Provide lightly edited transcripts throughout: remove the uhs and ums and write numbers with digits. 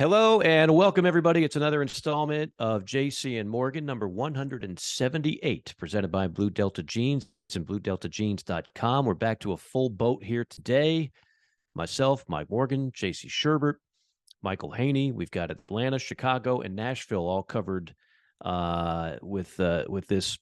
Hello and welcome, everybody. It's another installment of JC and Morgan, number 178, presented by Blue Delta Jeans and BlueDeltaJeans.com. We're back to a full boat here today. Myself, Mike Morgan, JC Sherbert, Michael Haney. We've got Atlanta, Chicago, and Nashville all covered with this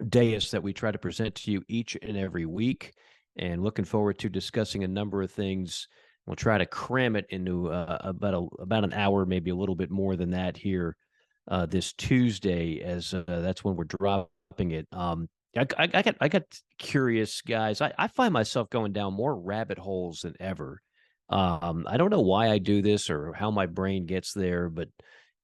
dais that we try to present to you each and every week. And looking forward to discussing a number of things. We'll try to cram it into about an hour, maybe a little bit more than that here this Tuesday, as that's when we're dropping it. I got curious, guys. I find myself going down more rabbit holes than ever. I don't know why I do this or how my brain gets there, but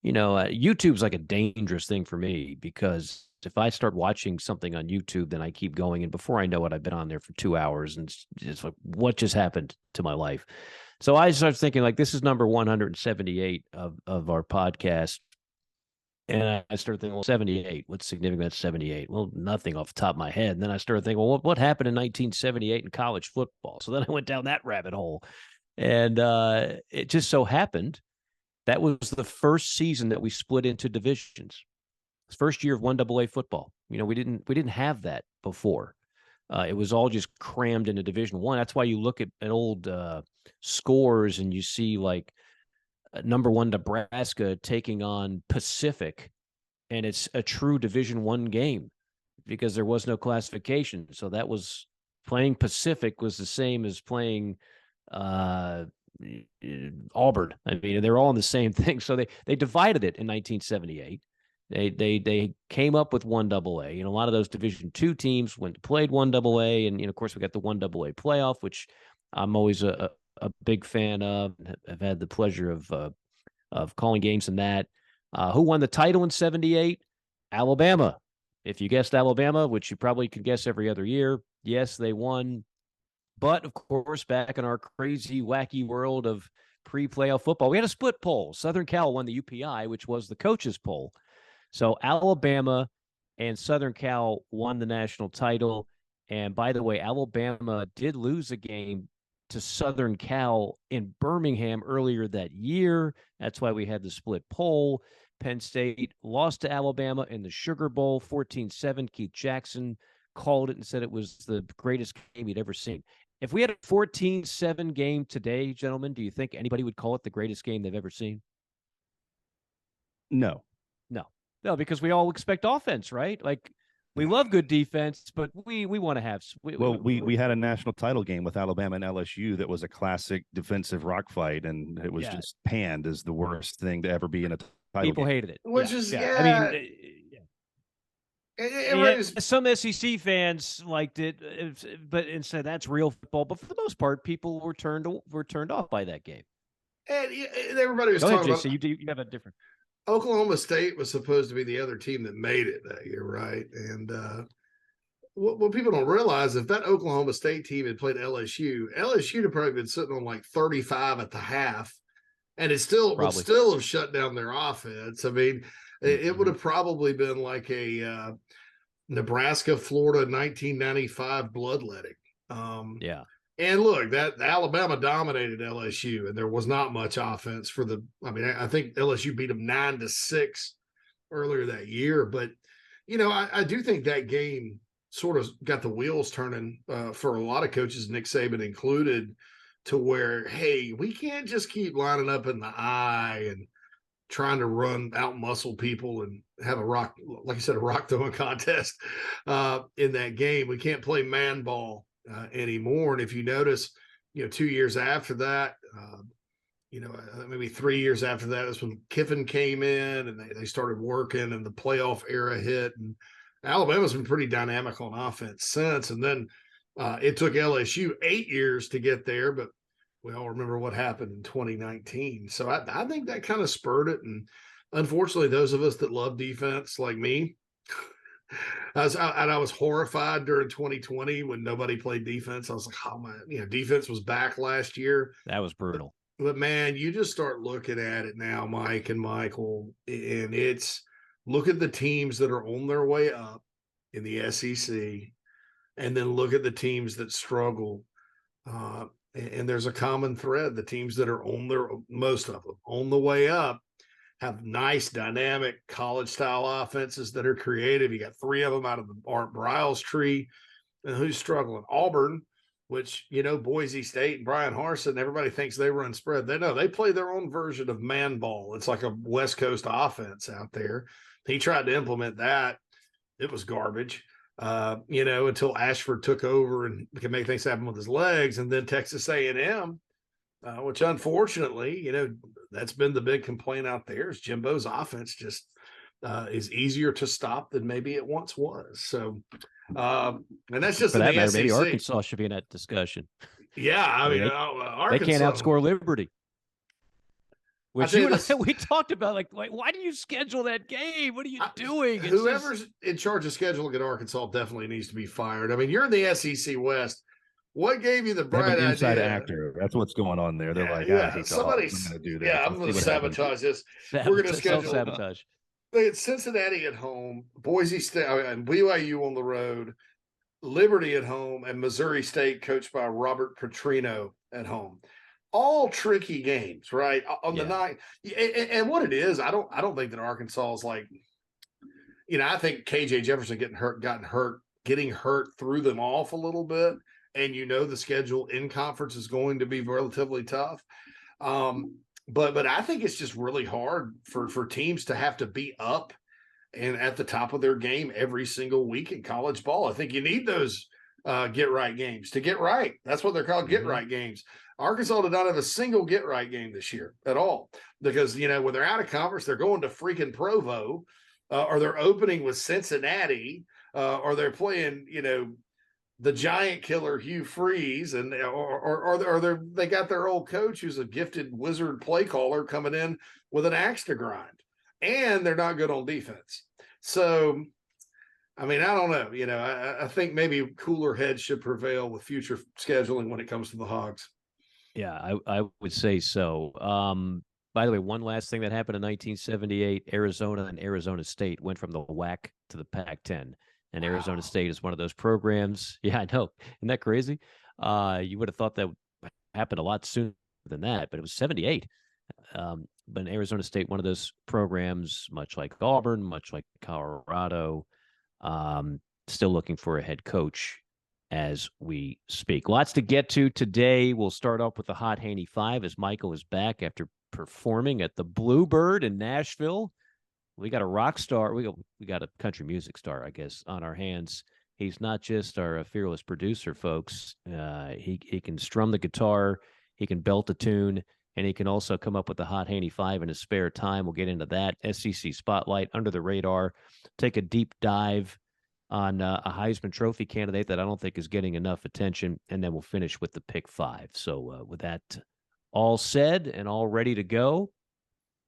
YouTube's like a dangerous thing for me because if I start watching something on YouTube, then I keep going, and before I know it, I've been on there for 2 hours, and it's like, what just happened to my life? So I started thinking, like, this is number 178 of our podcast, and I started thinking, well, 78. What's significant about 78? Well, nothing off the top of my head. And then I started thinking, well, what happened in 1978 in college football? So then I went down that rabbit hole, and it just so happened that was the first season that we split into divisions. First year of 1AA football. We didn't have that before. It was all just crammed into Division One. That's why you look at old scores and you see like number one Nebraska taking on Pacific, and it's a true Division One game because there was no classification. So that was playing Pacific was the same as playing Auburn. I mean, they're all in the same thing. So they divided it in 1978. They came up with 1AA. A lot of those Division II teams went to played 1AA, and of course we got the 1AA playoff, which I'm always a big fan of. I've had the pleasure of calling games in that. Who won the title in '78? Alabama. If you guessed Alabama, which you probably could guess every other year, yes, they won. But of course, back in our crazy, wacky world of pre-playoff football, we had a split poll. Southern Cal won the UPI, which was the coaches' poll. So Alabama and Southern Cal won the national title. And by the way, Alabama did lose a game to Southern Cal in Birmingham earlier that year. That's why we had the split poll. Penn State lost to Alabama in the Sugar Bowl 14-7. Keith Jackson called it and said it was the greatest game he'd ever seen. If we had a 14-7 game today, gentlemen, do you think anybody would call it the greatest game they've ever seen? No. No, because we all expect offense, right? Like, we love good defense, but we want to have. We had a national title game with Alabama and LSU that was a classic defensive rock fight, and it was just panned as the worst thing to ever be in a title People game. hated it. Which is, I mean, some SEC fans liked it, but and said that's real football. But for the most part, people were turned off by that game. And everybody was talking about. You have a different. Oklahoma State was supposed to be the other team that made it that year, right? And what people don't realize, if that Oklahoma State team had played LSU would have probably been sitting on like 35 at the half, and it still would still have shut down their offense. I mean, it would have probably been like a Nebraska, Florida, 1995 bloodletting. And look, that Alabama dominated LSU, and there was not much offense for the. I mean, I think LSU beat them 9-6 earlier that year, but I do think that game sort of got the wheels turning for a lot of coaches, Nick Saban included, to where, hey, we can't just keep lining up in the eye and trying to out muscle people and have a rock throwing contest in that game. We can't play man ball anymore. And if you notice, 2 years after that, maybe 3 years after that, that's when Kiffin came in and they started working and the playoff era hit. And Alabama's been pretty dynamic on offense since. And then it took LSU 8 years to get there, but we all remember what happened in 2019. So I think that kind of spurred it. And unfortunately, those of us that love defense like me, I was horrified during 2020 when nobody played defense. I was like, oh my, defense was back last year. That was brutal. But man, you just start looking at it now, Mike and Michael, and it's look at the teams that are on their way up in the SEC, and then look at the teams that struggle And there's a common thread. The teams that are most of them on the way up have nice, dynamic college style offenses that are creative. You got 3 of them out of the Art Briles tree. And who's struggling? Auburn, which, Boise State and Brian Harsin, everybody thinks they run spread. They play their own version of man ball. It's like a West Coast offense out there. He tried to implement that. It was garbage, until Ashford took over and could make things happen with his legs. And then Texas A&M, which unfortunately, that's been the big complaint out there, is Jimbo's offense just is easier to stop than maybe it once was. So, and that's just for that matter. SEC. Maybe Arkansas should be in that discussion. Yeah, I mean, Arkansas, they can't outscore Liberty. Which you and I, we talked about, like, why do you schedule that game? What are you doing? Whoever's in charge of scheduling at Arkansas definitely needs to be fired. I mean, you're in the SEC West. What gave you the bright idea? Inside actor. That's what's going on there. They're like, I hate somebody's going to do that. Yeah, I'm going to sabotage this. We're going to schedule sabotage. They had Cincinnati at home, Boise State and BYU on the road, Liberty at home, and Missouri State, coached by Robert Petrino, at home. All tricky games, right? On the night. And what it is, I don't think that Arkansas is like, I think KJ Jefferson getting hurt threw them off a little bit. And the schedule in conference is going to be relatively tough. But I think it's just really hard for teams to have to be up and at the top of their game every single week in college ball. I think you need those get right games to get right. That's what they're called, get right games. Arkansas did not have a single get right game this year at all because, when they're out of conference, they're going to freaking Provo or they're opening with Cincinnati or they're playing, the giant killer Hugh Freeze, and or they got their old coach who's a gifted wizard play caller coming in with an axe to grind, and they're not good on defense. So, I mean, I don't know. I think maybe cooler heads should prevail with future scheduling when it comes to the Hogs. Yeah, I would say so. By the way, one last thing that happened in 1978, Arizona and Arizona State went from the WAC to the Pac-10. And Arizona State is one of those programs. Yeah, I know. Isn't that crazy? You would have thought that would happen a lot sooner than that, but it was 78. But in Arizona State, one of those programs, much like Auburn, much like Colorado, still looking for a head coach as we speak. Lots to get to today. We'll start off with the hot Haney Five as Michael is back after performing at the Bluebird in Nashville. We got a rock star. We got a country music star, I guess, on our hands. He's not just our fearless producer, folks. He can strum the guitar, he can belt a tune, and he can also come up with the hot Haney Five in his spare time. We'll get into that. SEC Spotlight, Under the Radar. Take a deep dive on a Heisman Trophy candidate that I don't think is getting enough attention, and then we'll finish with the Pick Five. So with that all said and all ready to go,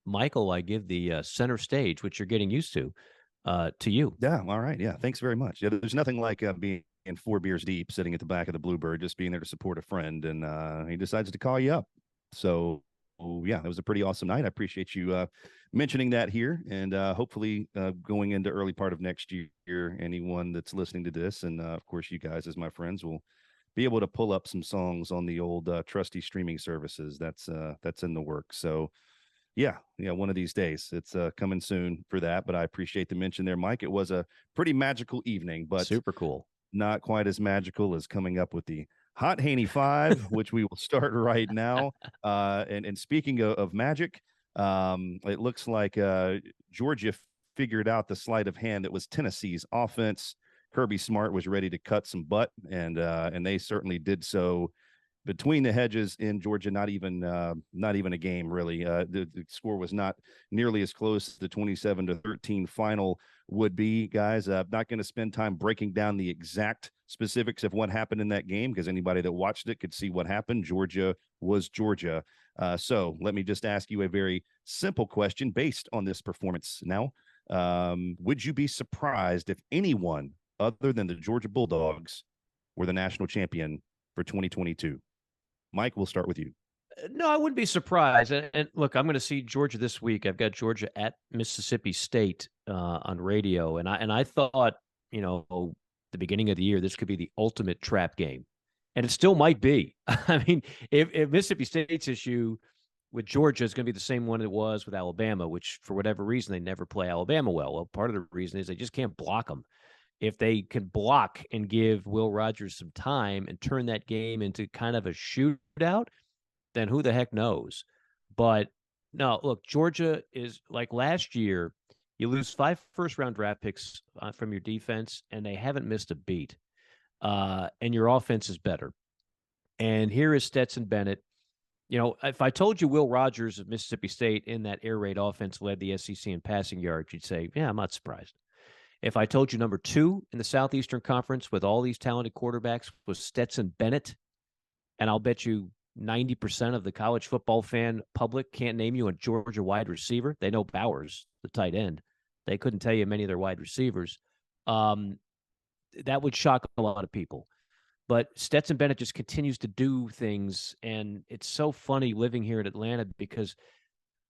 Michael, I give the center stage, which you're getting used to you. Yeah. All right. Yeah. Thanks very much. Yeah. There's nothing like being 4 beers deep, sitting at the back of the Bluebird, just being there to support a friend. And he decides to call you up. So, yeah, it was a pretty awesome night. I appreciate you mentioning that here. And hopefully going into early part of next year, anyone that's listening to this, and of course, you guys as my friends, will be able to pull up some songs on the old trusty streaming services. That's in the works. So, yeah, one of these days. It's coming soon for that, but I appreciate the mention there, Mike. It was a pretty magical evening, but super cool. Not quite as magical as coming up with the hot Haney Five, which we will start right now. And speaking of magic, it looks like Georgia figured out the sleight of hand that was Tennessee's offense. Kirby Smart was ready to cut some butt, and they certainly did so. Between the hedges in Georgia, not even a game really. The score was not nearly as close as the 27-13 final would be. Guys, I'm not going to spend time breaking down the exact specifics of what happened in that game, because anybody that watched it could see what happened. Georgia was Georgia. So let me just ask you a very simple question based on this performance. Now, would you be surprised if anyone other than the Georgia Bulldogs were the national champion for 2022? Mike, we'll start with you. No, I wouldn't be surprised. And look, I'm going to see Georgia this week. I've got Georgia at Mississippi State on radio, and I thought, the beginning of the year, this could be the ultimate trap game. And it still might be. I mean, if Mississippi State's issue with Georgia is going to be the same one it was with Alabama, which for whatever reason they never play Alabama well. Well, part of the reason is they just can't block them. If they can block and give Will Rogers some time and turn that game into kind of a shootout, then who the heck knows? But no, look, Georgia is like last year. You lose 5 first-round draft picks from your defense, and they haven't missed a beat. And your offense is better. And here is Stetson Bennett. You know, if I told you Will Rogers of Mississippi State in that air raid offense led the SEC in passing yards, you'd say, yeah, I'm not surprised. If I told you number 2 in the Southeastern Conference with all these talented quarterbacks was Stetson Bennett, and I'll bet you 90% of the college football fan public can't name you a Georgia wide receiver. They know Bowers, the tight end. They couldn't tell you many of their wide receivers. That would shock a lot of people. But Stetson Bennett just continues to do things, and it's so funny living here in Atlanta because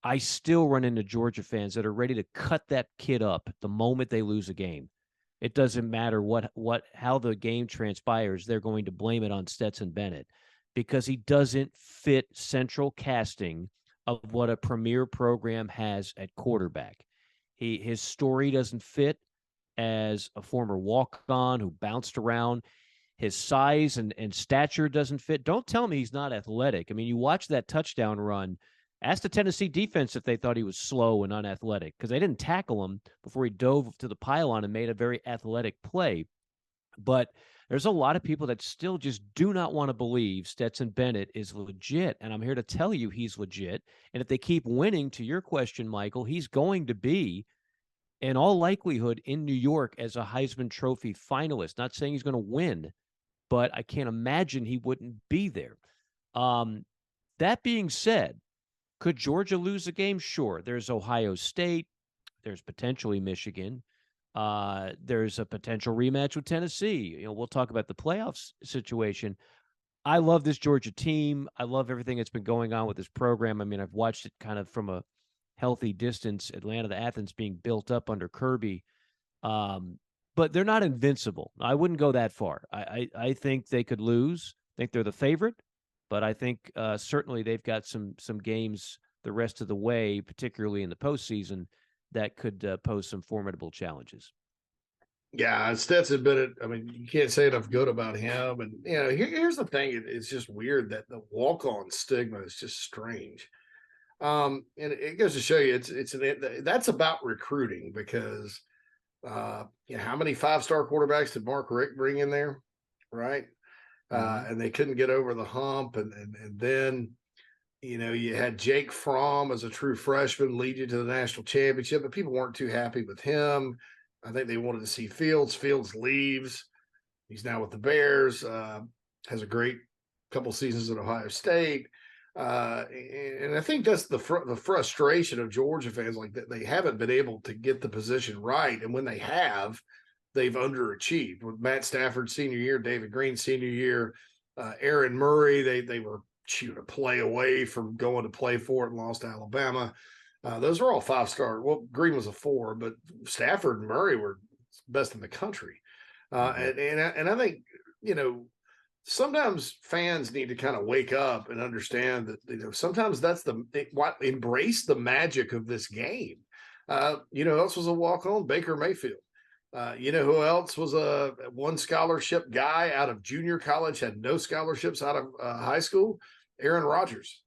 I still run into Georgia fans that are ready to cut that kid up the moment they lose a game. It doesn't matter how the game transpires, they're going to blame it on Stetson Bennett because he doesn't fit central casting of what a premier program has at quarterback. His story doesn't fit as a former walk-on who bounced around. His size and stature doesn't fit. Don't tell me he's not athletic. I mean, you watch that touchdown run. Ask the Tennessee defense if they thought he was slow and unathletic because they didn't tackle him before he dove to the pylon and made a very athletic play. But there's a lot of people that still just do not want to believe Stetson Bennett is legit. And I'm here to tell you he's legit. And if they keep winning, to your question, Michael, he's going to be, in all likelihood, in New York as a Heisman Trophy finalist. Not saying he's going to win, but I can't imagine he wouldn't be there. That being said, could Georgia lose a game? Sure. There's Ohio State. There's potentially Michigan. There's a potential rematch with Tennessee. You know, we'll talk about the playoffs situation. I love this Georgia team. I love everything that's been going on with this program. I mean, I've watched it kind of from a healthy distance, Atlanta to Athens being built up under Kirby. But they're not invincible. I wouldn't go that far. I think they could lose. I think they're the favorite, but I think certainly they've got some games the rest of the way, particularly in the postseason, that could pose some formidable challenges. Yeah, Stetson Bennett, I mean, you can't say enough good about him. And, you know, here's the thing. It's just weird that the walk-on stigma is just strange. And it goes to show you that's about recruiting because you know, how many 5-star quarterbacks did Mark Richt bring in there, right? And they couldn't get over the hump, and then you know you had Jake Fromm as a true freshman lead you to the national championship, but people weren't too happy with him. I think they wanted to see Fields. Fields leaves. He's now with the Bears. Has a great couple seasons at Ohio State. And I think that's the frustration of Georgia fans, like that they haven't been able to get the position right. And when they have, they've underachieved. With Matt Stafford senior year, David Green senior year, Aaron Murray, they were a play away from going to play for it and lost to Alabama. Those are all 5-star. Well, Green was a 4, but Stafford and Murray were best in the country. And I think, you know, sometimes fans need to kind of wake up and understand that, you know, sometimes that's embrace the magic of this game. You know, who else was a walk-on? Baker Mayfield. You know who else was a one scholarship guy out of junior college, had no scholarships out of high school? Aaron Rodgers.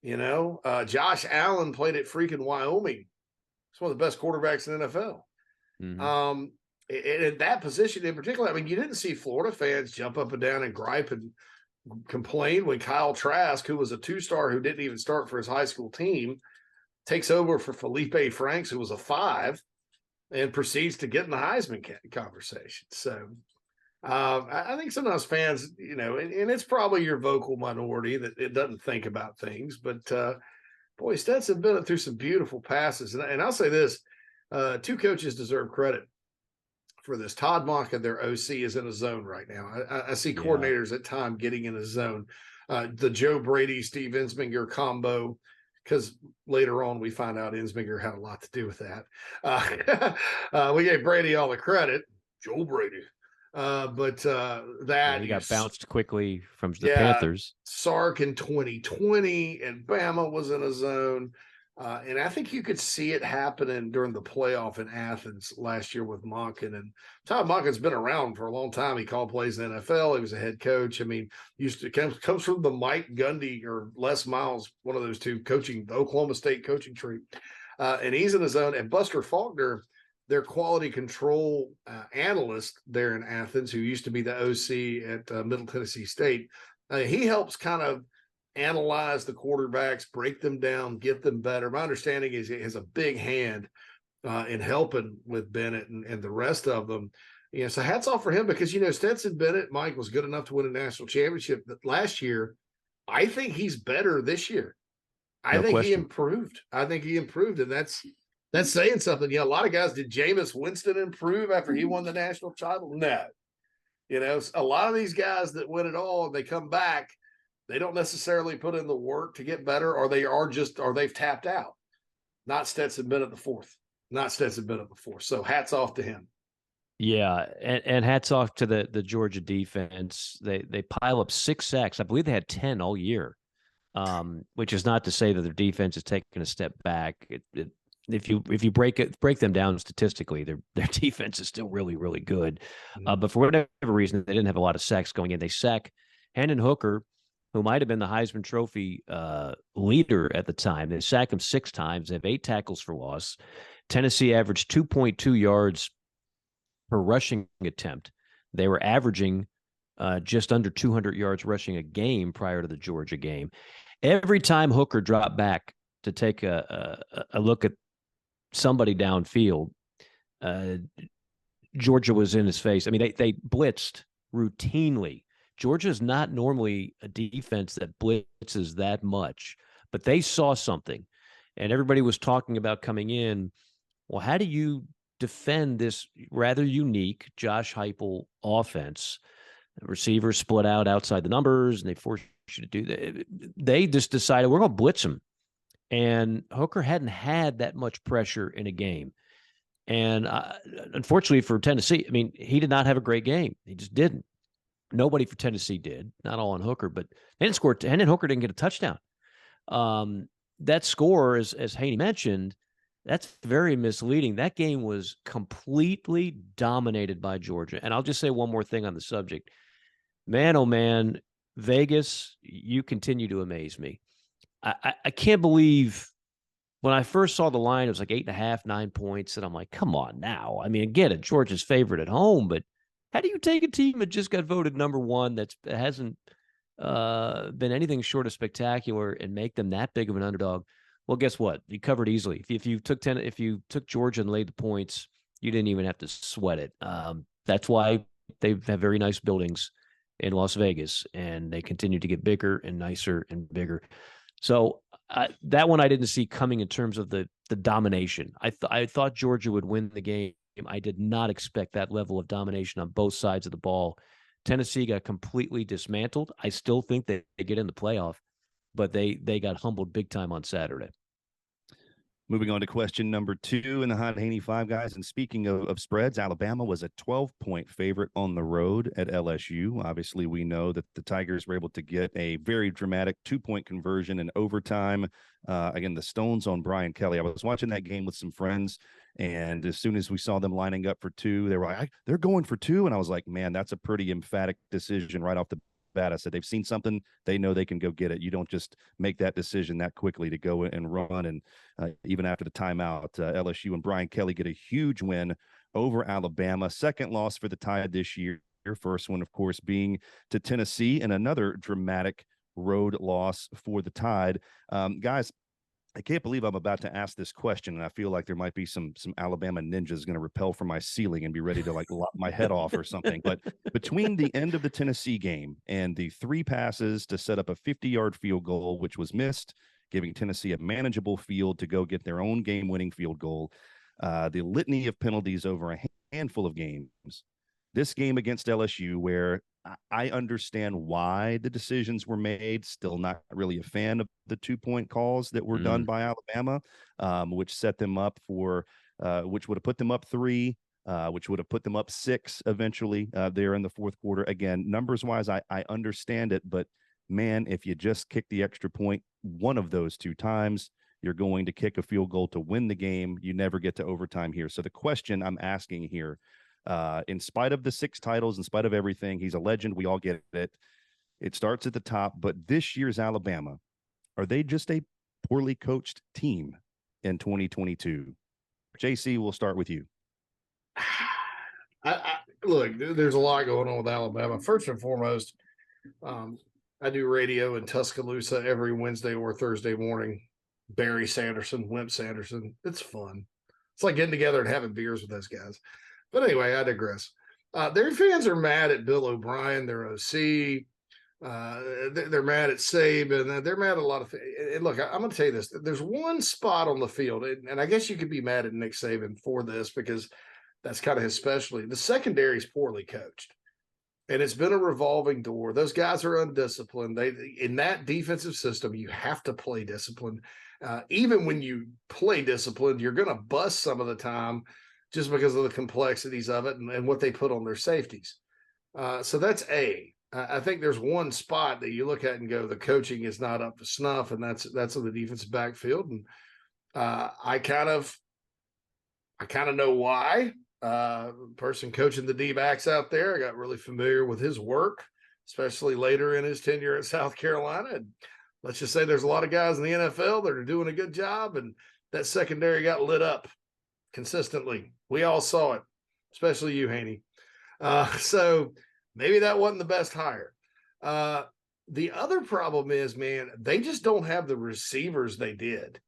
You know, Josh Allen played at freaking Wyoming. He's one of the best quarterbacks in the NFL. Mm-hmm. In that position in particular, I mean, you didn't see Florida fans jump up and down and gripe and complain when Kyle Trask, who was a 2-star who didn't even start for his high school team, takes over for Felipe Franks, who was a 5, and proceeds to get in the Heisman conversation. So I think sometimes fans, you know, and it's probably your vocal minority that it doesn't think about things, but boy, Stetson been through some beautiful passes. And I'll say this, 2 coaches deserve credit for this. Todd Monk and their OC is in a zone right now. I see coordinators at time getting in a zone. The Joe Brady, Steve Ensminger combo, because later on we find out Ensminger had a lot to do with that. We gave Brady all the credit. Joe Brady. That he got bounced quickly from the yeah, Panthers. Sark in 2020, and Bama was in a zone. And I think you could see it happening during the playoff in Athens last year with Monken. And Todd Monken's been around for a long time. He called plays in the NFL. He was a head coach. I mean, comes from the Mike Gundy or Les Miles, one of those two coaching, the Oklahoma State coaching tree. And he's in his zone. And Buster Faulkner, their quality control analyst there in Athens, who used to be the OC at Middle Tennessee State, he helps kind of analyze the quarterbacks, break them down, get them better. My understanding is he has a big hand in helping with Bennett and the rest of them. So hats off for him because, Stetson Bennett, Mike, was good enough to win a national championship last year. I think he's better this year. I think he improved. And that's saying something. A lot of guys, did Jameis Winston improve after he won the national title? No. A lot of these guys that win it all and they come back, they don't necessarily put in the work to get better, or they've tapped out. Not Stetson Bennett the fourth. So hats off to him. Yeah, and hats off to the Georgia defense. They pile up 6 sacks. I believe they had 10 all year, which is not to say that their defense is taking a step back. If you break them down statistically, their defense is still really, really good. But for whatever reason, they didn't have a lot of sacks going in. They sack Hendon Hooker, who might have been the Heisman Trophy leader at the time. They sack him 6 times. They have 8 tackles for loss. Tennessee averaged 2.2 yards per rushing attempt. They were averaging just under 200 yards rushing a game prior to the Georgia game. Every time Hooker dropped back to take a look at somebody downfield, Georgia was in his face. I mean, they blitzed routinely. Georgia is not normally a defense that blitzes that much, but they saw something, and everybody was talking about coming in. Well, how do you defend this rather unique Josh Heupel offense? The receivers split out outside the numbers, and they forced you to do that. They just decided we're going to blitz them, and Hooker hadn't had that much pressure in a game. And unfortunately for Tennessee, I mean, he did not have a great game. He just didn't. Nobody for Tennessee did, not all on Hooker, but they didn't score. Hendon Hooker didn't get a touchdown. That score, as Haney mentioned, that's very misleading. That game was completely dominated by Georgia. And I'll just say one more thing on the subject. Man, oh man, Vegas, you continue to amaze me. I can't believe when I first saw the line, it was like 8.5, 9 points. And I'm like, come on now. I mean, again, Georgia's favorite at home, but how do you take a team that just got voted number 1 that hasn't been anything short of spectacular and make them that big of an underdog? Well, guess what? You covered easily. If you took Georgia and laid the points, you didn't even have to sweat it. That's why they have very nice buildings in Las Vegas, and they continue to get bigger and nicer and bigger. So that one I didn't see coming in terms of the domination. I thought Georgia would win the game. I did not expect that level of domination on both sides of the ball. Tennessee got completely dismantled. I still think they get in the playoff, but they got humbled big time on Saturday. Moving on to question number 2 in the Hot Haney Five, guys. And speaking of spreads, Alabama was a 12-point favorite on the road at LSU. Obviously, we know that the Tigers were able to get a very dramatic 2-point conversion in overtime. Again, the Stones on Brian Kelly. I was watching that game with some friends, and as soon as we saw them lining up for 2, they were like, they're going for 2. And I was like, man, that's a pretty emphatic decision right off the bat. I said, they've seen something, they know they can go get it. You don't just make that decision that quickly to go and run. And even after the timeout, LSU and Brian Kelly get a huge win over Alabama. Second loss for the Tide this year. First one, of course, being to Tennessee, and another dramatic road loss for the Tide. Guys, I can't believe I'm about to ask this question, and I feel like there might be some Alabama ninjas going to rappel from my ceiling and be ready to like lop my head off or something. But between the end of the Tennessee game and the 3 passes to set up a 50-yard field goal, which was missed, giving Tennessee a manageable field to go get their own game-winning field goal, the litany of penalties over a handful of games, this game against LSU, where I understand why the decisions were made, still not really a fan of the 2-point calls that were done by Alabama, which set them up for which would have put them up 3, which would have put them up 6 eventually there in the fourth quarter. Again, numbers wise, I understand it, but man, if you just kick the extra point one of those 2 times, you're going to kick a field goal to win the game. You never get to overtime here. So the question I'm asking here, in spite of the 6 titles, in spite of everything, he's a legend. We all get it. It starts at the top, but this year's Alabama, are they just a poorly coached team in 2022? JC, we'll start with you. Look, there's a lot going on with Alabama. First and foremost, I do radio in Tuscaloosa every Wednesday or Thursday morning. Barry Sanderson, Wimp Sanderson. It's fun. It's like getting together and having beers with those guys. But anyway, I digress. Their fans are mad at Bill O'Brien, their OC. They're mad at Saban. They're mad at a lot of things. And look, I'm going to tell you this. There's one spot on the field, and I guess you could be mad at Nick Saban for this because that's kind of his specialty. The secondary is poorly coached, and it's been a revolving door. Those guys are undisciplined. In that defensive system, you have to play disciplined. Even when you play disciplined, you're going to bust some of the time just because of the complexities of it and what they put on their safeties. So that's A. I think there's one spot that you look at and go, the coaching is not up to snuff, and that's in the defensive backfield. And I kind of know why. Person coaching the D-backs out there, I got really familiar with his work, especially later in his tenure at South Carolina. And let's just say there's a lot of guys in the NFL that are doing a good job, and that secondary got lit up consistently. We all saw it, especially you, Haney. So maybe that wasn't the best hire. The other problem is, man, they just don't have the receivers they did.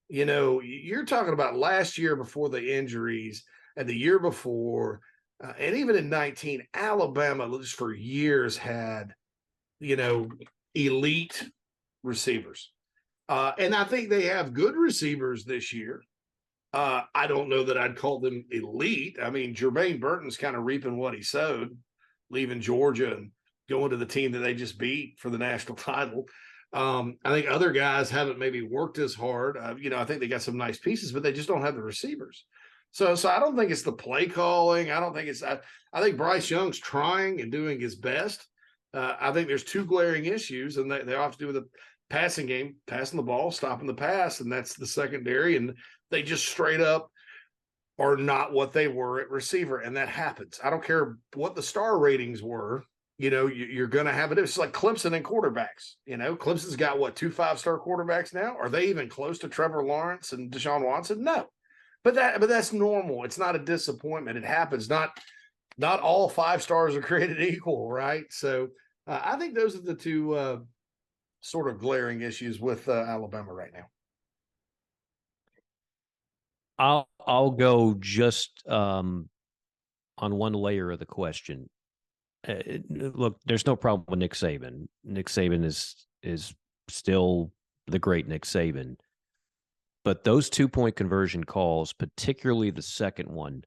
You know, you're talking about last year before the injuries and the year before, and even in 19, Alabama just for years had, elite receivers. And I think they have good receivers this year. I don't know that I'd call them elite. I mean, Jermaine Burton's kind of reaping what he sowed, leaving Georgia and going to the team that they just beat for the national title. I think other guys haven't maybe worked as hard. I think they got some nice pieces, but they just don't have the receivers. So I don't think it's the play calling. I don't think it's I think Bryce Young's trying and doing his best. I think there's 2 glaring issues, and they all have to do with the passing game, passing the ball, stopping the pass, and that's the secondary. And they just straight up are not what they were at receiver, and that happens. I don't care what the star ratings were. You're going to have it. It's like Clemson and quarterbacks. Clemson's got 2 5-star quarterbacks now. Are they even close to Trevor Lawrence and Deshaun Watson? No, but that's normal. It's not a disappointment. It happens. Not all 5 stars are created equal, right? So I think those are the 2 sort of glaring issues with Alabama right now. I'll go just on one layer of the question. Look, there's no problem with Nick Saban. Nick Saban is still the great Nick Saban. But those 2-point conversion calls, particularly the second one,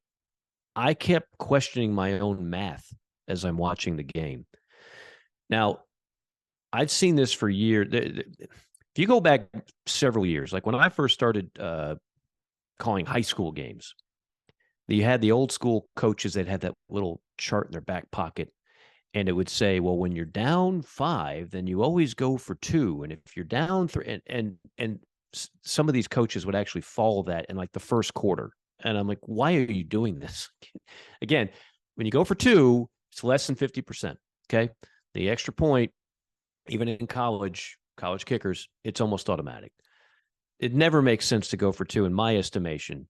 I kept questioning my own math as I'm watching the game. Now, I've seen this for years. If you go back several years, like when I first started calling high school games, you had the old school coaches that had that little chart in their back pocket, and it would say, well, when you're down 5, then you always go for 2, and if you're down 3, and some of these coaches would actually follow that in like the first quarter, and I'm like, why are you doing this? Again, when you go for 2, it's less than 50%. Okay, the extra point, even in college kickers, it's almost automatic. It never makes sense to go for 2, in my estimation,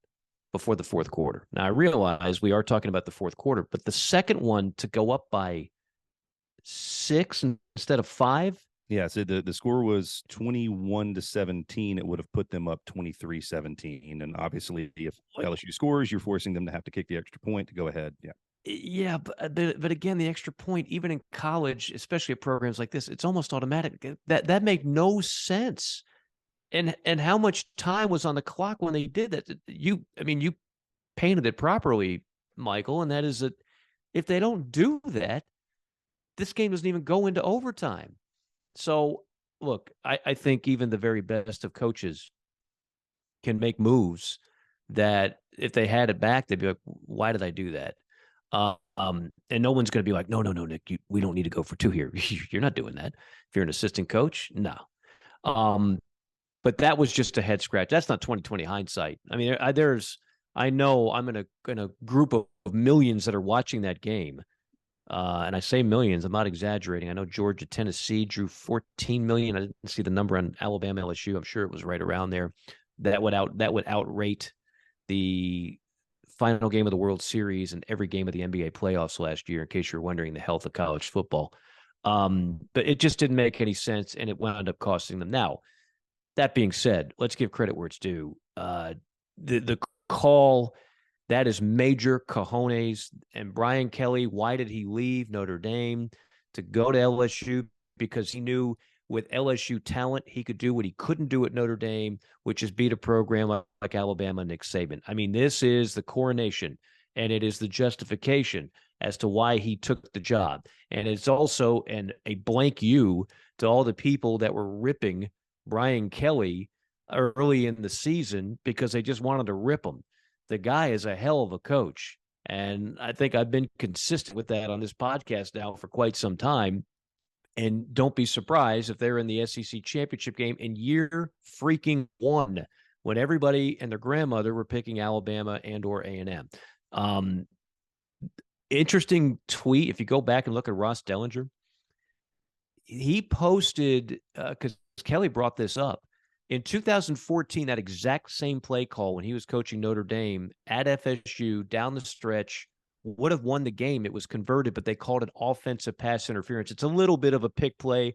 before the fourth quarter. Now, I realize we are talking about the fourth quarter, but the second one to go up by 6 instead of 5. Yeah, so the score was 21-17. It would have put them up 23-17. And obviously, if LSU scores, you're forcing them to have to kick the extra point to go ahead. Yeah. Yeah, but again, the extra point, even in college, especially at programs like this, it's almost automatic. That made no sense. And how much time was on the clock when they did that? You painted it properly, Michael, and that is that if they don't do that, this game doesn't even go into overtime. So, look, I think even the very best of coaches can make moves that if they had it back, they'd be like, why did I do that? And no one's going to be like, no, Nick, we don't need to go for 2 here. You're not doing that. If you're an assistant coach, no. But that was just a head scratch. That's not 2020 hindsight. I mean, I know I'm in a group of millions that are watching that game. And I say millions, I'm not exaggerating. I know Georgia, Tennessee drew 14 million. I didn't see the number on Alabama, LSU. I'm sure it was right around there. That would outrate the final game of the World Series and every game of the NBA playoffs last year, in case you're wondering the health of college football. But it just didn't make any sense, and it wound up costing them. Now, that being said, let's give credit where it's due. The call, that is major cojones. And Brian Kelly, why did he leave Notre Dame to go to LSU? Because he knew with LSU talent, he could do what he couldn't do at Notre Dame, which is beat a program like Alabama and Nick Saban. I mean, this is the coronation, and it is the justification as to why he took the job. And it's also a blank you to all the people that were ripping Brian Kelly early in the season because they just wanted to rip him. The guy is a hell of a coach. And I think I've been consistent with that on this podcast now for quite some time. And don't be surprised if they're in the SEC championship game in year freaking 1 when everybody and their grandmother were picking Alabama and or A&M. Interesting tweet. If you go back and look at Ross Dellinger, he posted, because Kelly brought this up, in 2014, that exact same play call when he was coaching Notre Dame at FSU down the stretch would have won the game. It was converted, but they called it offensive pass interference. It's a little bit of a pick play,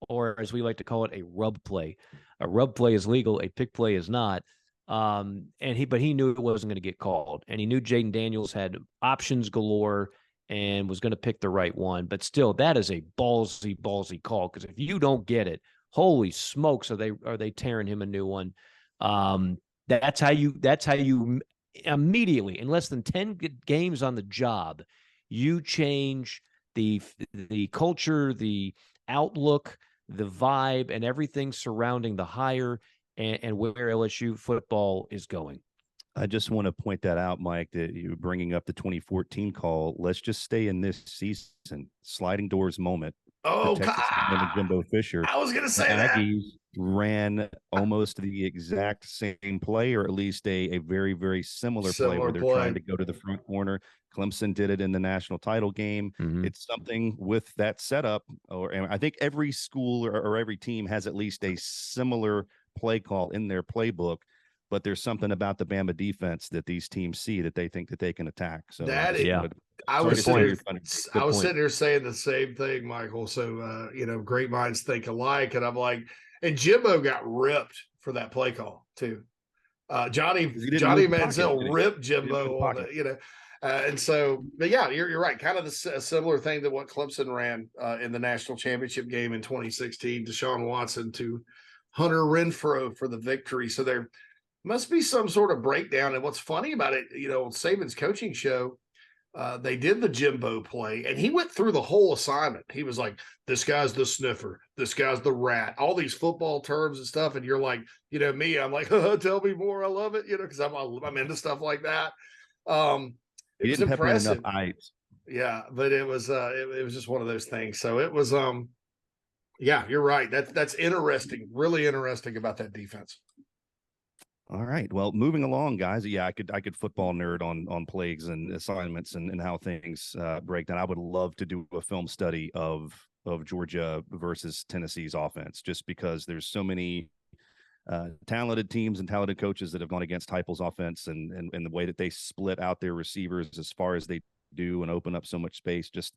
or as we like to call it, a rub play. A rub play is legal, a pick play is not. But he knew it wasn't going to get called, and he knew Jaden Daniels had options galore and was going to pick the right one. But still, that is a ballsy call, because if you don't get it, holy smokes, are they tearing him a new one? That's how you immediately, in less than 10 games on the job, you change the culture, the outlook, the vibe, and everything surrounding the hire and where LSU football is going. I just want to point that out, Mike, that you were bringing up the 2014 call. Let's just stay in this season. Sliding doors moment. Oh, Texas and Jimbo Fisher. I was going to say the that. Aggies ran almost the exact same play, or at least a very, very similar play where they're trying to go to the front corner. Clemson did it in the national title game. Mm-hmm. It's something with that setup, and I think every school or every team has at least a similar play call in their playbook. But there's something about the Bama defense that these teams see that they think that they can attack. So I was sitting here saying the same thing, Michael. So great minds think alike, and I'm like, and Jimbo got ripped for that play call too. Johnny Manziel ripped Jimbo on the, and so, but yeah, you're right. Kind of a similar thing to what Clemson ran in the national championship game in 2016. Deshaun Watson to Hunter Renfrow for the victory. So there must be some sort of breakdown. And what's funny about it, Saban's coaching show, they did the Jimbo play, and he went through the whole assignment. He was like, this guy's the sniffer, this guy's the rat, all these football terms and stuff. And you're like, me, I'm like, tell me more. I love it, because I'm into stuff like that. It was impressive. Yeah, but it was just one of those things. So it was, yeah, you're right. That's interesting, really interesting about that defense. All right. Well, moving along, guys. Yeah, I could football nerd on plays and assignments and how things break down. I would love to do a film study of Georgia versus Tennessee's offense, just because there's so many talented teams and talented coaches that have gone against Heupel's offense and the way that they split out their receivers as far as they do and open up so much space. Just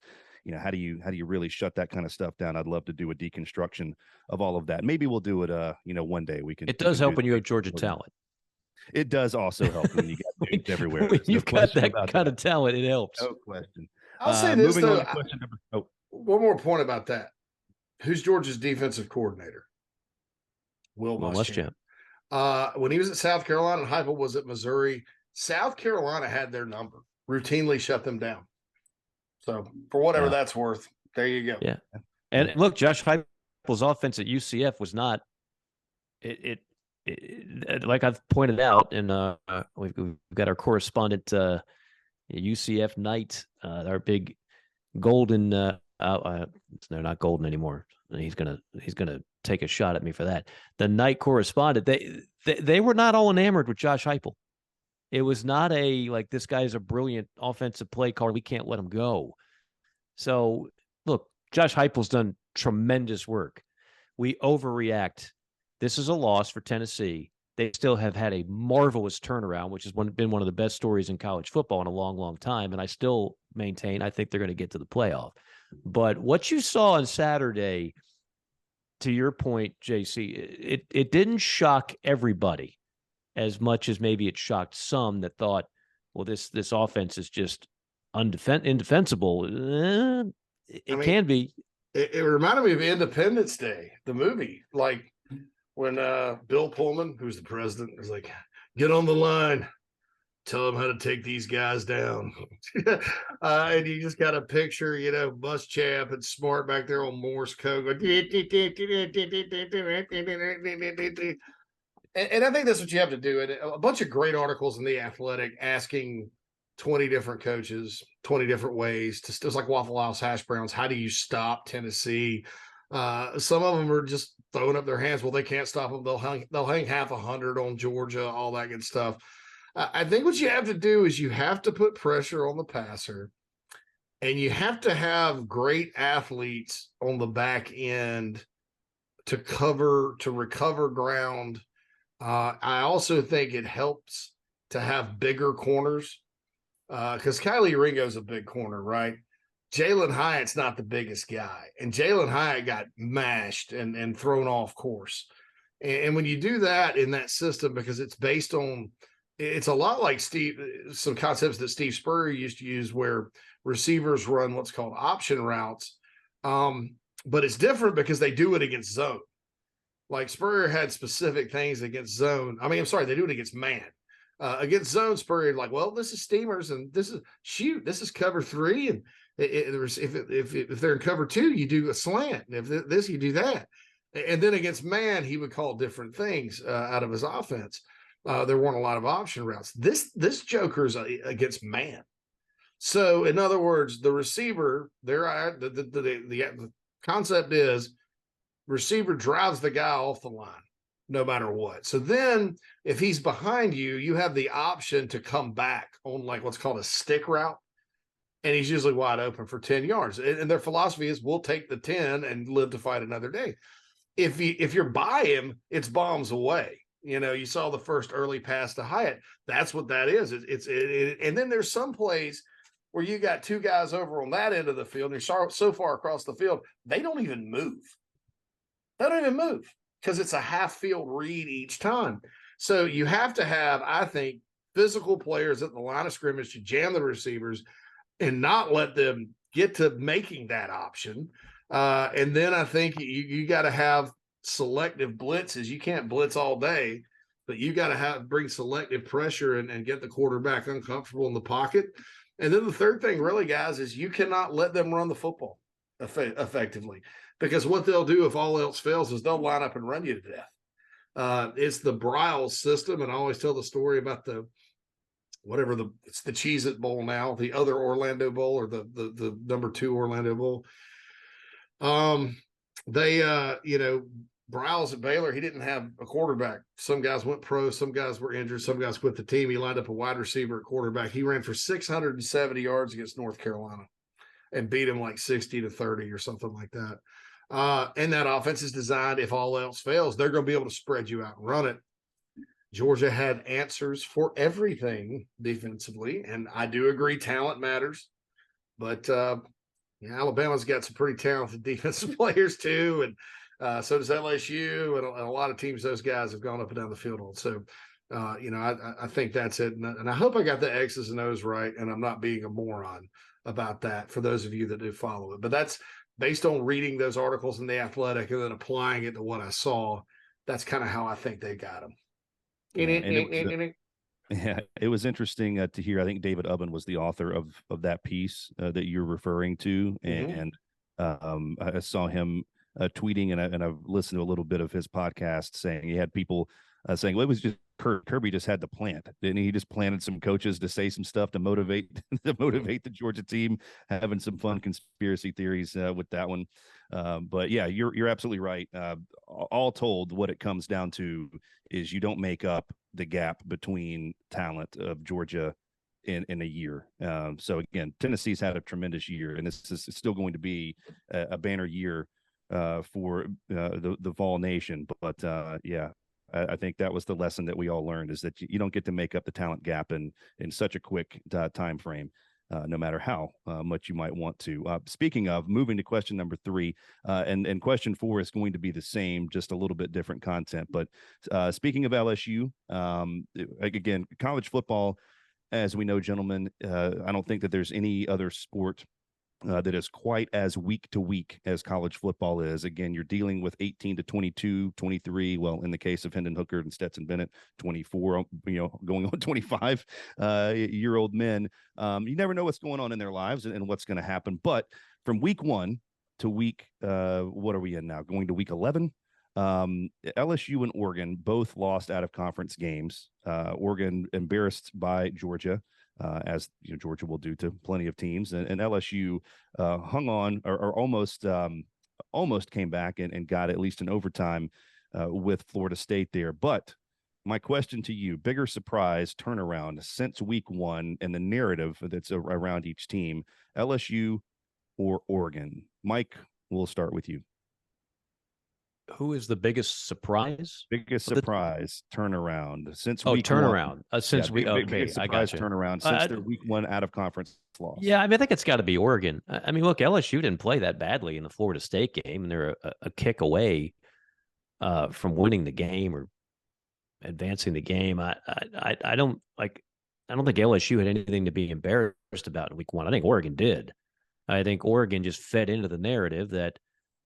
how do you really shut that kind of stuff down? I'd love to do a deconstruction of all of that. Maybe we'll do it one day. It does help when you have Georgia talent. It does also help when you got dudes everywhere. When you've got that kind of talent, it helps. No question. I'll say this though. One more point about that. Who's Georgia's defensive coordinator? Will Muschamp. When he was at South Carolina and Heupel was at Missouri, South Carolina had their number. Routinely shut them down. So for whatever that's worth, there you go. Yeah. And look, Josh Heupel's offense at UCF was not like I've pointed out, and we've got our correspondent UCF Knight, our big golden. No, not golden anymore. He's gonna take a shot at me for that. The Knight correspondent. They were not all enamored with Josh Heupel. It was not a like this guy's a brilliant offensive play caller. We can't let him go. So look, Josh Heupel's done tremendous work. We overreact. This is a loss for Tennessee. They still have had a marvelous turnaround, which has been one of the best stories in college football in a long, long time. And I still maintain I think they're going to get to the playoff. But what you saw on Saturday, to your point, JC, it didn't shock everybody as much as maybe it shocked some that thought, well, this offense is just indefensible. It can be. It reminded me of Independence Day, the movie, like when Bill Pullman, who's the president, was like, "Get on the line, tell them how to take these guys down." And you just got a picture, Muschamp and Smart back there on Morse code. And I think that's what you have to do. And a bunch of great articles in The Athletic asking 20 different coaches, 20 different ways to just like Waffle House hash browns. How do you stop Tennessee? Some of them are just throwing up their hands. Well, they can't stop them. They'll hang half 100 on Georgia, all that good stuff. I think what you have to do is you have to put pressure on the passer, and you have to have great athletes on the back end to recover ground. I also think it helps to have bigger corners because Kylie Ringo's a big corner, right? Jalen Hyatt's not the biggest guy, and Jalen Hyatt got mashed and thrown off course. And when you do that in that system, because it's based on, it's a lot like some concepts that Steve Spurrier used to use where receivers run what's called option routes. But it's different because they do it against zone. Like Spurrier had specific things against zone. I mean, I'm sorry, they do it against man. Against zone, Spurrier like, well, this is steamers, and this is cover 3, and if they're in cover 2, you do a slant, and if this, you do that. And then against man, he would call different things out of his offense. There weren't a lot of option routes. This Joker's against man. So in other words, the receiver, the concept is receiver drives the guy off the line no matter what. So then if he's behind you, you have the option to come back on like what's called a stick route. And he's usually wide open for 10 yards. And their philosophy is we'll take the 10 and live to fight another day. If you're by him, it's bombs away. You saw the first early pass to Hyatt. That's what that is. And then there's some plays where you got 2 guys over on that end of the field, and you're so far across the field, they don't even move. They don't even move because it's a half field read each time. So you have to have, I think, physical players at the line of scrimmage to jam the receivers and not let them get to making that option. And then I think you got to have selective blitzes. You can't blitz all day, but you got to bring selective pressure and get the quarterback uncomfortable in the pocket. And then the third thing, really, guys, is you cannot let them run the football effectively, because what they'll do if all else fails is they'll line up and run you to death. It's the Briles system, and I always tell the story about it's the Cheez-It Bowl now, the other Orlando Bowl, or the number 2 Orlando Bowl. Briles at Baylor, he didn't have a quarterback. Some guys went pro, some guys were injured, some guys quit the team. He lined up a wide receiver at quarterback. He ran for 670 yards against North Carolina and beat him like 60-30 or something like that. And that offense is designed, if all else fails, they're going to be able to spread you out and run it. Georgia had answers for everything defensively, and I do agree talent matters. But Alabama's got some pretty talented defensive players too, and so does LSU, and a lot of teams those guys have gone up and down the field on. So, I think that's it. And I hope I got the X's and O's right, and I'm not being a moron about that for those of you that do follow it. But that's based on reading those articles in The Athletic and then applying it to what I saw. That's kind of how I think they got them. It was interesting to hear. I think David Ubben was the author of that piece that you're referring to, and I saw him tweeting, and I've listened to a little bit of his podcast, saying he had people saying, well, it was just Kirby just had to plant. Didn't he? He just planted some coaches to say some stuff to motivate the Georgia team, having some fun conspiracy theories with that one. But yeah, you're absolutely right. All told, what it comes down to is you don't make up the gap between talent of Georgia in a year. So again, Tennessee's had a tremendous year, and this is still going to be a banner year for the Vol Nation. But yeah, I think that was the lesson that we all learned, is that you don't get to make up the talent gap in such a quick time frame, no matter how much you might want to. Speaking of, moving to question number 3, and question 4 is going to be the same, just a little bit different content. But speaking of LSU, again, college football, as we know, gentlemen, I don't think that there's any other sport that is quite as week to week as college football is. Again, you're dealing with 18 to 22, 23. Well, in the case of Hendon Hooker and Stetson Bennett, 24, going on 25 year old men. You never know what's going on in their lives and what's going to happen. But from week 1 to week, what are we in now? Going to week 11. LSU and Oregon both lost out of conference games. Oregon embarrassed by Georgia, as Georgia will do to plenty of teams, and LSU hung on, or almost came back and got at least an overtime with Florida State there. But my question to you: bigger surprise turnaround since week 1 and the narrative that's around each team, LSU or Oregon? Mike, we'll start with you. Who is the biggest surprise? Biggest surprise turnaround since week turnaround. Since biggest surprise turnaround since their week 1 out of conference loss. Yeah, I mean, I think it's got to be Oregon. I mean, look, LSU didn't play that badly in the Florida State game, and they're a kick away from winning the game or advancing the game. I don't think LSU had anything to be embarrassed about in week 1. I think Oregon did. I think Oregon just fed into the narrative that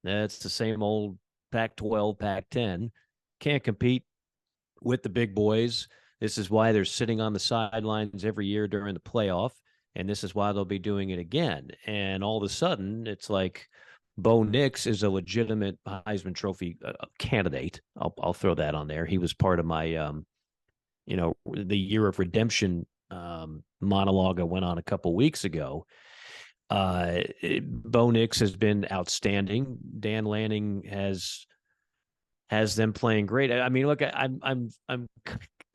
that's the same old Pac-12, Pac-10, can't compete with the big boys. This is why they're sitting on the sidelines every year during the playoff, and this is why they'll be doing it again. And all of a sudden, it's like Bo Nix is a legitimate Heisman Trophy candidate. I'll throw that on there. He was part of my, the year of redemption monologue I went on a couple weeks ago. Bo Nix has been outstanding. Dan Lanning has them playing great. I mean, look, I'm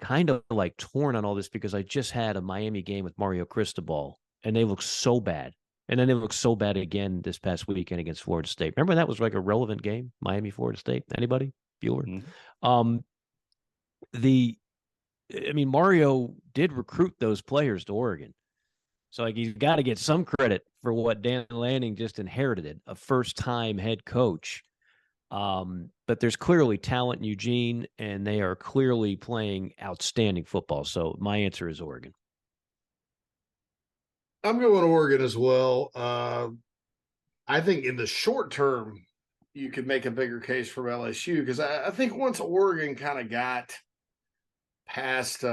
kind of like torn on all this because I just had a Miami game with Mario Cristobal, and they look so bad. And then they look so bad again this past weekend against Florida State. Remember that was like a relevant game, Miami, Florida State. Anybody? Bueller? Mm-hmm. Mario did recruit those players to Oregon. So he's got to get some credit for what Dan Lanning just inherited, a first-time head coach. But there's clearly talent in Eugene, and they are clearly playing outstanding football. So my answer is Oregon. I'm going Oregon as well. I think in the short term, you could make a bigger case for LSU because I think once Oregon kind of got past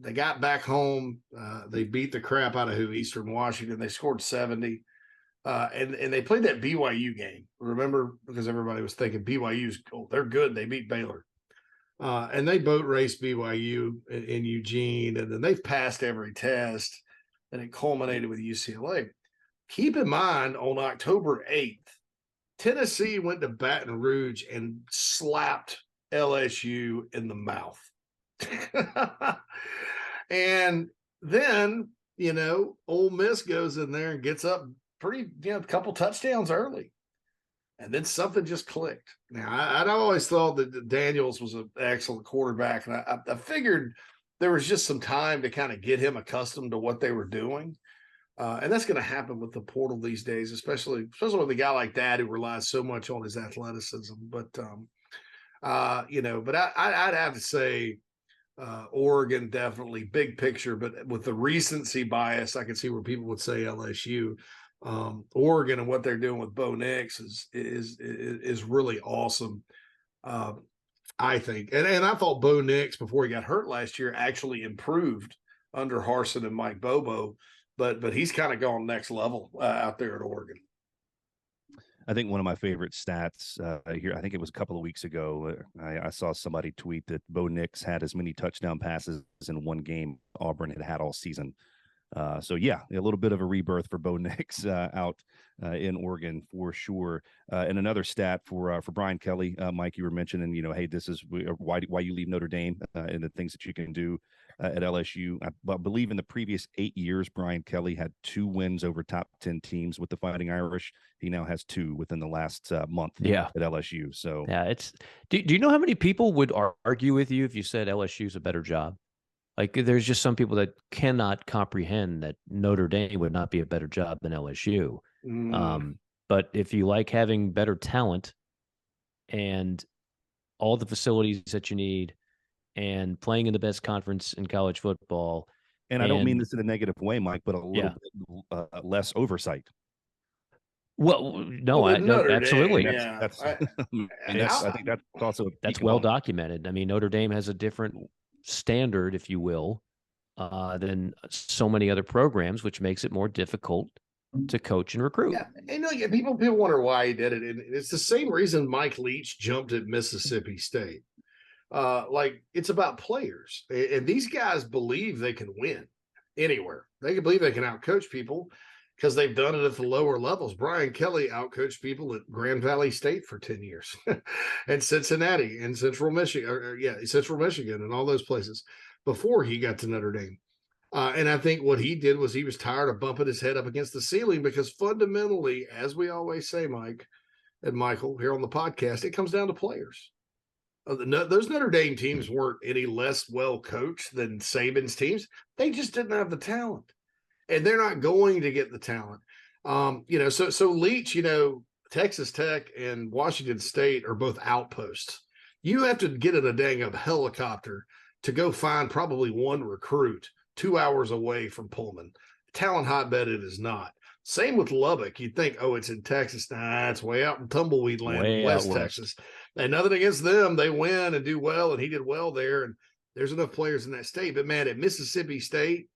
they got back home. They beat the crap out of Eastern Washington. They scored 70. And they played that BYU game, remember? Because everybody was thinking BYU's they're good. They beat Baylor. And they boat raced BYU in Eugene, and then they've passed every test, and it culminated with UCLA. Keep in mind, on October 8th, Tennessee went to Baton Rouge and slapped LSU in the mouth. And then, Ole Miss goes in there and gets up pretty, a couple touchdowns early. And then something just clicked. Now, I'd always thought that Daniels was an excellent quarterback. And I figured there was just some time to kind of get him accustomed to what they were doing. And that's going to happen with the portal these days, especially with a guy like that who relies so much on his athleticism. But, I'd have to say, Oregon definitely big picture, but with the recency bias, I can see where people would say LSU. Oregon and what they're doing with Bo Nix is really awesome. I think, and I thought Bo Nix before he got hurt last year actually improved under Harsin and Mike Bobo, but he's kind of gone next level out there at Oregon. I think one of my favorite stats here, I think it was a couple of weeks ago, I saw somebody tweet that Bo Nix had as many touchdown passes in one game Auburn had all season. So yeah, a little bit of a rebirth for Bo Nix out in Oregon for sure. And another stat for Brian Kelly, Mike, you were mentioning, hey, this is why you leave Notre Dame and the things that you can do at LSU. I believe in the previous 8 years, Brian Kelly had 2 wins over top 10 teams with the Fighting Irish. He now has 2 within the last month at LSU. So yeah, it's. Do you know how many people would argue with you if you said LSU is a better job? Like, there's just some people that cannot comprehend that Notre Dame would not be a better job than LSU. But if you like having better talent and all the facilities that you need and playing in the best conference in college football. And I don't mean this in a negative way, Mike, but a little bit less oversight. Well, no, absolutely. That's I think that's also well documented. I mean, Notre Dame has a different standard, if you will, than so many other programs, which makes it more difficult to coach and recruit. Yeah, and people wonder why he did it, and it's the same reason Mike Leach jumped at Mississippi State. Like, it's about players, and these guys believe they can win anywhere. They can believe they can outcoach people because they've done it at the lower levels. Brian Kelly outcoached people at Grand Valley State for 10 years and Cincinnati and Central Michigan, Central Michigan and all those places before he got to Notre Dame. And I think what he did was he was tired of bumping his head up against the ceiling, because fundamentally, as we always say, Mike and Michael here on the podcast, it comes down to players. Those Notre Dame teams weren't any less well coached than Saban's teams. They just didn't have the talent. And they're not going to get the talent. So Leach, Texas Tech and Washington State are both outposts. You have to get in a dang of helicopter to go find probably one recruit 2 hours away from Pullman. Talent hotbed it is not. Same with Lubbock. You'd think, it's in Texas. Nah, it's way out in tumbleweed land in West Texas. And nothing against them. They win and do well, and he did well there. And there's enough players in that state. But, man, at Mississippi State,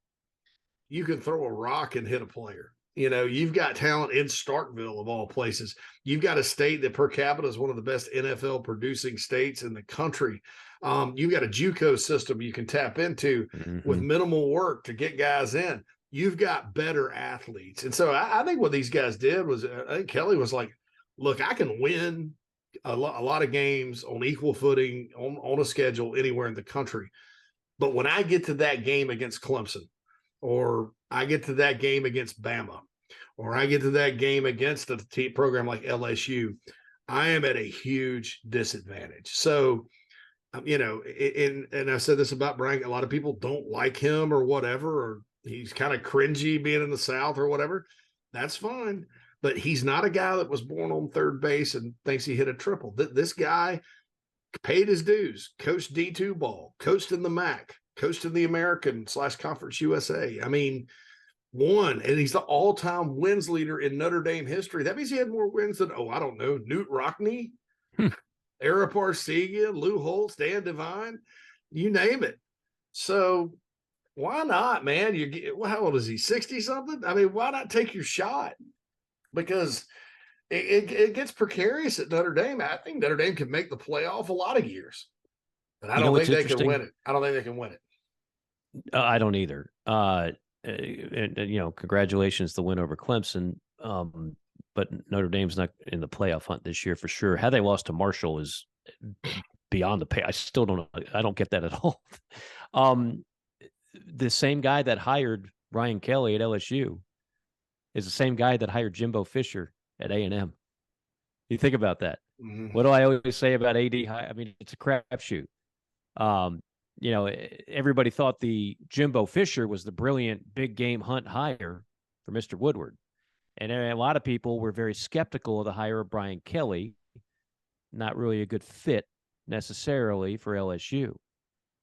you can throw a rock and hit a player. You've got talent in Starkville, of all places. You've got a state that per capita is one of the best NFL producing states in the country. You've got a JUCO system you can tap into with minimal work to get guys in. You've got better athletes. And so I think what these guys did was, I think Kelly was like, look, I can win a lot of games on equal footing on a schedule anywhere in the country. But when I get to that game against Clemson, or I get to that game against Bama, or I get to that game against a program like LSU, I am at a huge disadvantage. So, and I said this about Brian, a lot of people don't like him or whatever, or he's kind of cringy being in the South or whatever. That's fine. But he's not a guy that was born on third base and thinks he hit a triple. This guy paid his dues, coached D2 ball, coached in the MAC, coached in the American/Conference USA. I mean, won, and he's the all-time wins leader in Notre Dame history. That means he had more wins than, Newt Rockne, Ara Parsegian, Lou Holtz, Dan Devine, you name it. So why not, man? How old is he? 60-something? I mean, why not take your shot? Because it gets precarious at Notre Dame. I think Notre Dame can make the playoff a lot of years. But I don't think they can win it. I don't think they can win it. I don't either. And congratulations, the win over Clemson. But Notre Dame's not in the playoff hunt this year for sure. Had they lost to Marshall is beyond the pay. I still don't know. I don't get that at all. The same guy that hired Brian Kelly at LSU is the same guy that hired Jimbo Fisher at A&M. You think about that. Mm-hmm. What do I always say about AD? I mean, it's a crapshoot. Everybody thought the Jimbo Fisher was the brilliant big game hunt hire for Mr. Woodward. And a lot of people were very skeptical of the hire of Brian Kelly. Not really a good fit necessarily for LSU.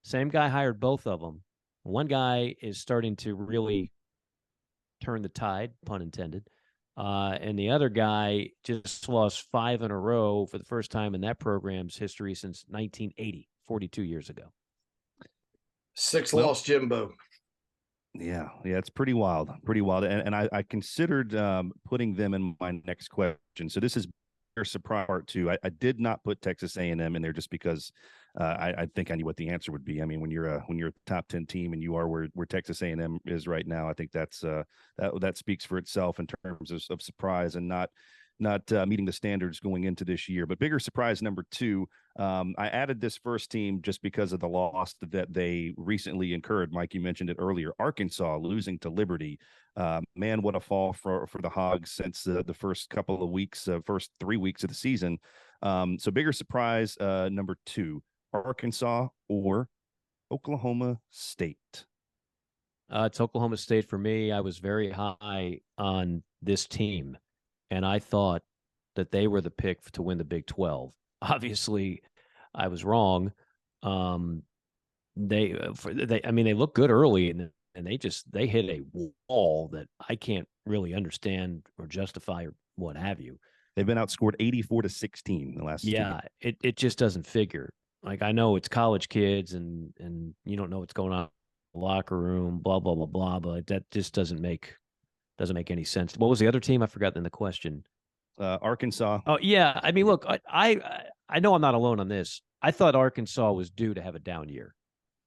Same guy hired both of them. One guy is starting to really turn the tide, pun intended. And the other guy just lost 5 in a row for the first time in that program's history since 1980, 42 years ago. 6 lost Jimbo. Yeah, it's pretty wild. And I considered putting them in my next question. So this has surprise part two. I did not put Texas A&M in there just because I think I knew what the answer would be. I mean, when you're a top 10 team and you are where Texas A&M is right now, I think that's that speaks for itself in terms of surprise and not meeting the standards going into this year. But bigger surprise number two, I added this first team just because of the loss that they recently incurred. Mike, you mentioned it earlier. Arkansas losing to Liberty. Man, what a fall for the Hogs since the first couple of weeks, first 3 weeks of the season. So bigger surprise number two, Arkansas or Oklahoma State. It's Oklahoma State for me. I was very high on this team, and I thought that they were the pick to win the Big 12. Obviously, I was wrong. They look good early, and they hit a wall that I can't really understand or justify or what have you. They've been outscored 84-16 in the last. Yeah, it just doesn't figure. Like, I know it's college kids and you don't know what's going on in the locker room, blah blah blah blah, but that just doesn't make any sense. What was the other team? I forgot in the question. Arkansas. Oh yeah, I mean, look, I know I'm not alone on this. I thought Arkansas was due to have a down year.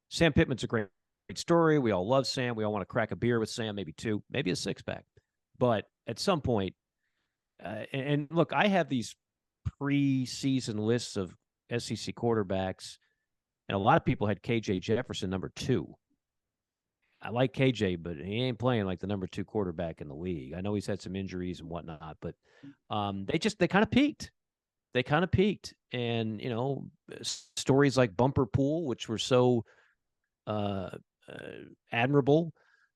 Sam Pittman's a great story. We all love Sam. We all want to crack a beer with Sam, maybe two, maybe a six-pack. But at some point, and look, I have these preseason lists of SEC quarterbacks, and a lot of people had KJ Jefferson number 2. I like KJ, but he ain't playing like the number 2 quarterback in the league. I know he's had some injuries and whatnot, but they kind of peaked. They kind of peaked. And, you know, stories like Bumper Pool, which were so admirable.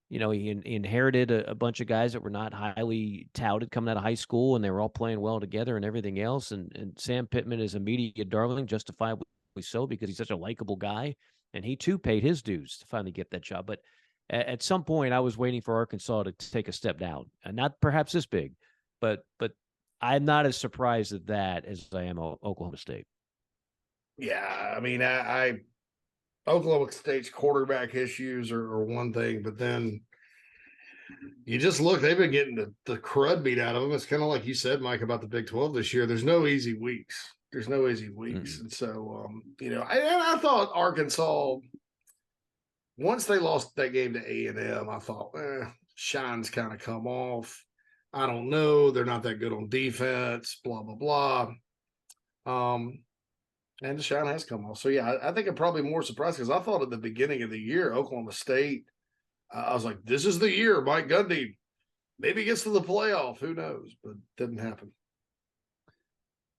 You know, he inherited a bunch of guys that were not highly touted coming out of high school, and they were all playing well together and everything else. And Sam Pittman is a media darling, justifiably so, because he's such a likable guy. And he, too, paid his dues to finally get that job. But at some point, I was waiting for Arkansas to take a step down. And not perhaps this big, but I'm not as surprised at that as I am Oklahoma State. Yeah, I mean, I Oklahoma State's quarterback issues are one thing, but then you just look, they've been getting the crud beat out of them. It's kind of like you said, Mike, about the Big 12 this year. There's no easy weeks. Mm-hmm. And so, you know, I thought Arkansas, once they lost that game to A&M, I thought, shine's kind of come off. I don't know. They're not that good on defense, blah, blah, blah. And the shine has come off. So, yeah, I think I'm probably more surprised because I thought at the beginning of the year, Oklahoma State, I was like, this is the year Mike Gundy maybe gets to the playoff. Who knows? But it didn't happen.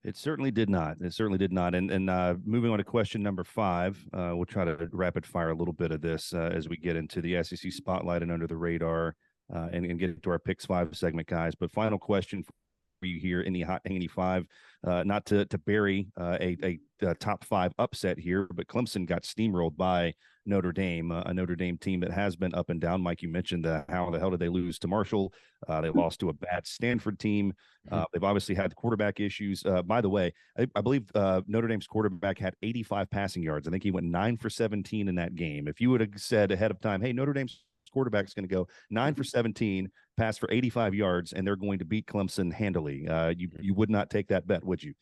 It certainly did not. And moving on to question number 5, we'll try to rapid fire a little bit of this as we get into the SEC spotlight and under the radar and get to our Picks 5 segment, guys. But final question for you here in the Hot Haney Five, not to bury a top 5 upset here, but Clemson got steamrolled by Notre Dame, a Notre Dame team that has been up and down. Mike, you mentioned how the hell did they lose to Marshall? They lost to a bad Stanford team. They've obviously had quarterback issues. By the way, I believe Notre Dame's quarterback had 85 passing yards. I think he went 9 for 17 in that game. If you would have said ahead of time, hey, Notre Dame's quarterback is going to go 9 for 17, pass for 85 yards, and they're going to beat Clemson handily, you would not take that bet, would you?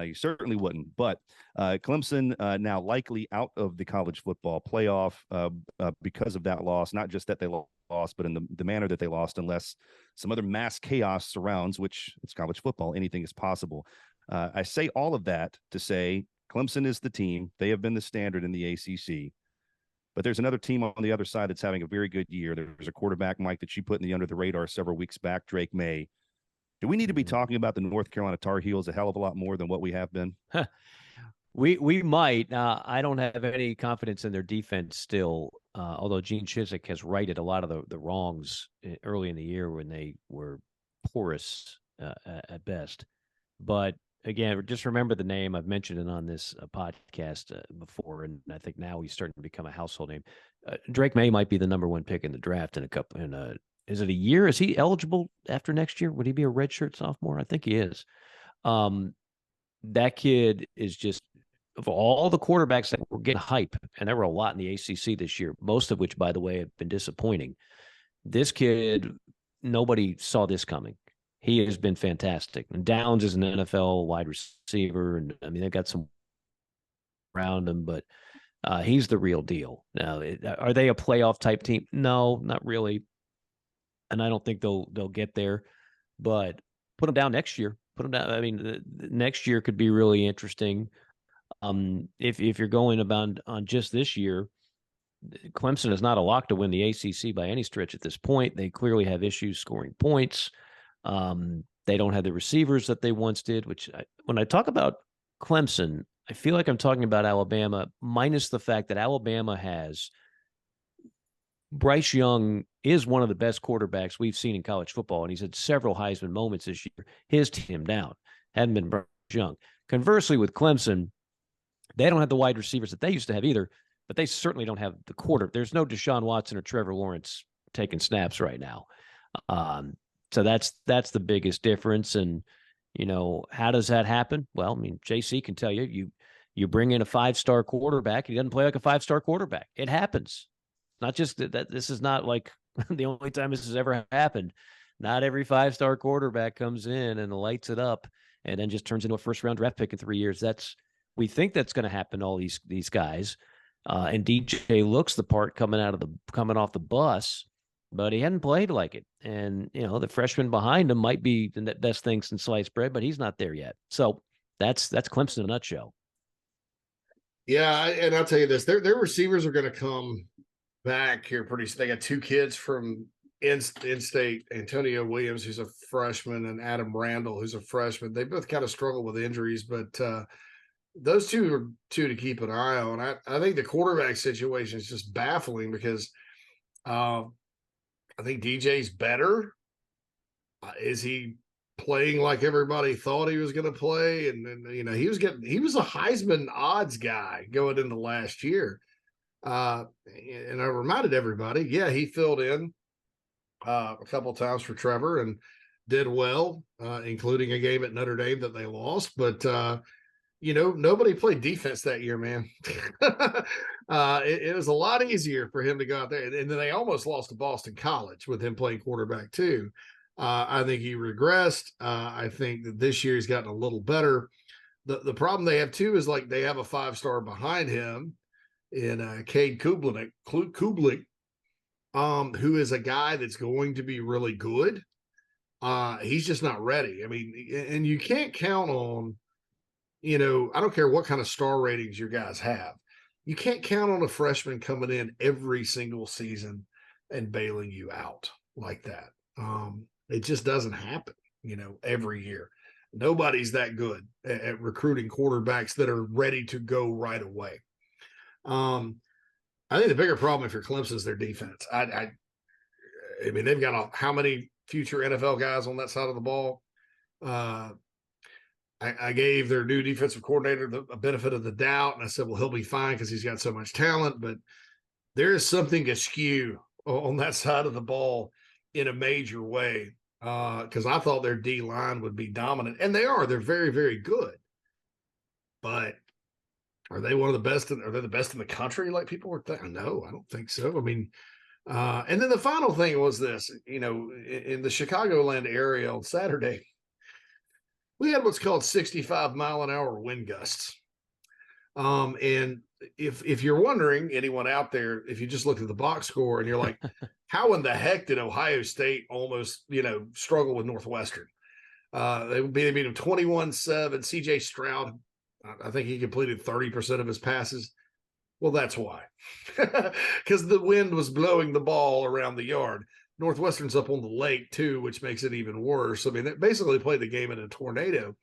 You certainly wouldn't. But Clemson now likely out of the college football playoff because of that loss, not just that they lost, but in the manner that they lost, unless some other mass chaos surrounds, which it's college football, anything is possible. I say all of that to say Clemson is the team. They have been the standard in the ACC. But there's another team on the other side that's having a very good year. There's a quarterback, Mike, that you put in the under the radar several weeks back, Drake May. Do we need to be talking about the North Carolina Tar Heels a hell of a lot more than what we have been? We might. I don't have any confidence in their defense still, although Gene Chizik has righted a lot of the wrongs early in the year when they were porous at best. But again, just remember the name. I've mentioned it on this podcast before, and I think now he's starting to become a household name. Drake May might be the number 1 pick in the draft in a couple. Is it a year? Is he eligible after next year? Would he be a redshirt sophomore? I think he is. That kid is just, of all the quarterbacks that were getting hype, and there were a lot in the ACC this year, most of which, by the way, have been disappointing. This kid, nobody saw this coming. he has been fantastic. And Downs is an NFL wide receiver, and I mean they've got some around him, but he's the real deal. Now, are they a playoff type team? No, not really, and I don't think they'll get there. But put them down next year. Put them down. I mean, next year could be really interesting. If you're going about on just this year, Clemson is not a lock to win the ACC by any stretch at this point. They clearly have issues scoring points. They don't have the receivers that they once did, when I talk about Clemson, I feel like I'm talking about Alabama, minus the fact that Alabama has Bryce Young is one of the best quarterbacks we've seen in college football, and he's had several Heisman moments this year. His team down hadn't been Bryce Young. Conversely, with Clemson, they don't have the wide receivers that they used to have either, but they certainly don't have the quarter. There's no Deshaun Watson or Trevor Lawrence taking snaps right now. So that's the biggest difference. And, how does that happen? Well, I mean, JC can tell you, you bring in a 5-star quarterback. He doesn't play like a 5-star quarterback. It happens. Not just that this is not like the only time this has ever happened. Not every 5-star quarterback comes in and lights it up and then just turns into a first-round draft pick in 3 years. We think that's going to happen to all these guys. And DJ looks the part coming off the bus, but he hadn't played like it. And, the freshman behind him might be the best thing since sliced bread, but he's not there yet. So that's Clemson in a nutshell. Yeah, and I'll tell you this, their receivers are going to come back here pretty soon. They got 2 kids from in-state, Antonio Williams, who's a freshman, and Adam Randall, who's a freshman. They both kind of struggle with injuries, but those two are 2 to keep an eye on. I think the quarterback situation is just baffling because I think DJ's better. Is he playing like everybody thought he was going to play? And he was a Heisman odds guy going into last year. And I reminded everybody, he filled in a couple of times for Trevor and did well, including a game at Notre Dame that they lost. But nobody played defense that year, man. It was a lot easier for him to go out there. And then they almost lost to Boston College with him playing quarterback too. I think he regressed. I think that this year he's gotten a little better. The problem they have too is like they have a 5-star behind him in Cade Kublik, who is a guy that's going to be really good. He's just not ready. I mean, and you can't count on, I don't care what kind of star ratings your guys have. You can't count on a freshman coming in every single season and bailing you out like that. It just doesn't happen, every year. Nobody's that good at recruiting quarterbacks that are ready to go right away. I think the bigger problem if you're Clemson is their defense. I mean, they've got how many future NFL guys on that side of the ball? I gave their new defensive coordinator a benefit of the doubt, and I said, well, he'll be fine because he's got so much talent. But there is something askew on that side of the ball in a major way because I thought their D line would be dominant, and they are. They're very, very good. But are they one of the best? Are they the best in the country? Like people were thinking? No, I don't think so. I mean, and then the final thing was this. In the Chicagoland area on Saturday, we had what's called 65-mile-an-hour wind gusts. And if you're wondering, anyone out there, if you just look at the box score and you're like, how in the heck did Ohio State almost, struggle with Northwestern? They beat them 21-7. CJ Stroud, I think he completed 30% of his passes. Well, that's why. Because the wind was blowing the ball around the yard. Northwestern's up on the lake too, which makes it even worse. I mean, they basically played the game in a tornado.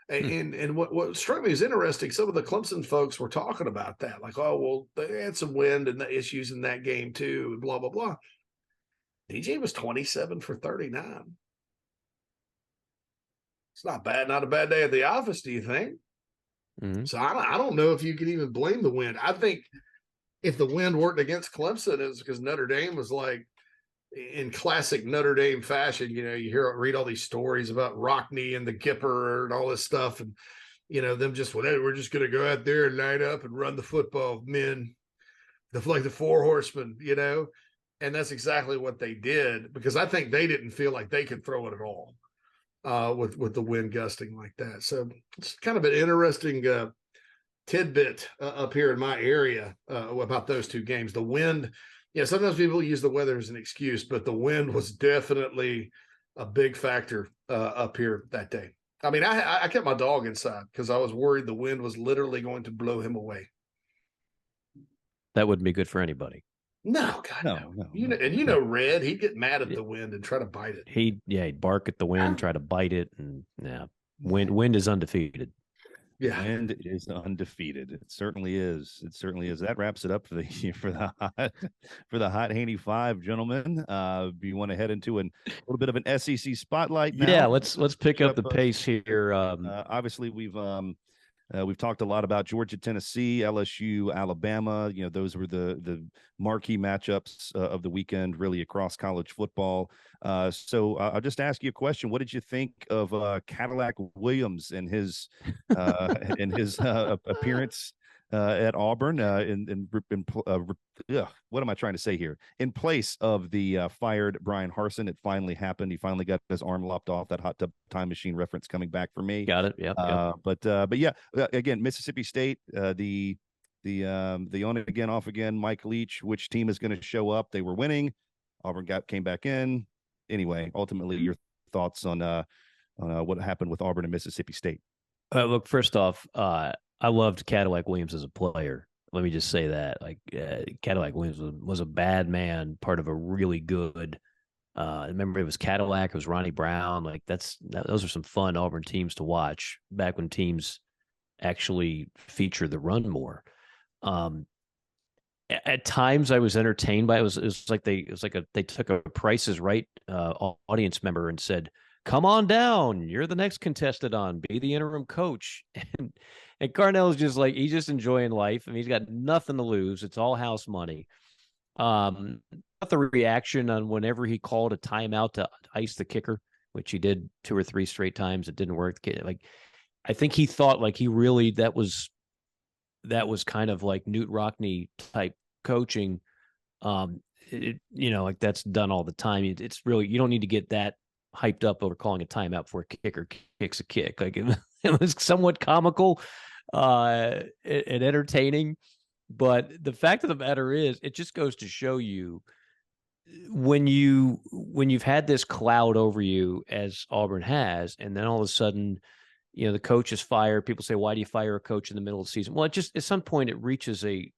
And what struck me as interesting, some of the Clemson folks were talking about that, like, oh, well, they had some wind and the issues in that game too, and blah, blah, blah. DJ was 27 for 39. It's not bad, not a bad day at the office, do you think? Mm-hmm. So I don't know if you can even blame the wind. I think if the wind worked against Clemson, it's because Notre Dame was like, in classic Notre Dame fashion, you read all these stories about Rockney and the Gipper and all this stuff. And, them just, we're just going to go out there and line up and run the football, men, like the 4 horsemen, and that's exactly what they did, because I think they didn't feel like they could throw it at all. with the wind gusting like that. So it's kind of an interesting tidbit up here in my area about those two games. The wind, yeah, sometimes people use the weather as an excuse, but the wind was definitely a big factor up here that day. I mean, I kept my dog inside because I was worried the wind was literally going to blow him away. That wouldn't be good for anybody. No, God, no. You know, Red, he'd get mad at the wind and try to bite it. He'd bark at the wind, try to bite it, and wind is undefeated. Yeah, wind is undefeated. It certainly is. It certainly is. That wraps it up for the hot Haney Five, gentlemen. You want to head into a little bit of an SEC spotlight now? Yeah, let's pick up the pace here. Obviously, we've talked a lot about Georgia, Tennessee, LSU, Alabama. You know, those were the marquee matchups of the weekend, really across college football. So I'll just ask you a question. What did you think of Cadillac Williams and his appearance at Auburn? What am I trying to say here? In place of the fired Brian Harsin, it finally happened. He finally got his arm lopped off. That hot tub time machine reference coming back for me. Got it. Yeah. But yeah, again, Mississippi State, the on it again, off again, Mike Leach. Which team is going to show up? They were winning. Auburn came back in. Anyway, ultimately, your thoughts on what happened with Auburn and Mississippi State? Look, first off, I loved Cadillac Williams as a player. Let me just say that. Like Cadillac Williams was a bad man, part of a really good. Remember, it was Cadillac, it was Ronnie Brown. Like those are some fun Auburn teams to watch back when teams actually feature the run more. At times I was entertained by it. It was like they took a Price is Right audience member and said, "Come on down. You're the next contestant on. Be the interim coach." And Carnell's just like, he's just enjoying life. I mean, he's got nothing to lose. It's all house money. The reaction on whenever he called a timeout to ice the kicker, which he did 2 or 3 straight times, it didn't work. Like, I think he thought like he really that was kind of like Newt Rockne type coaching. Like that's done all the time. It's really, you don't need to get that hyped up over calling a timeout before a kicker kicks a kick. Like it was somewhat comical and entertaining, but the fact of the matter is, it just goes to show you when you've had this cloud over you as Auburn has, and then all of a sudden, the coach is fired. People say, why do you fire a coach in the middle of the season? Well, it just, at some point it reaches a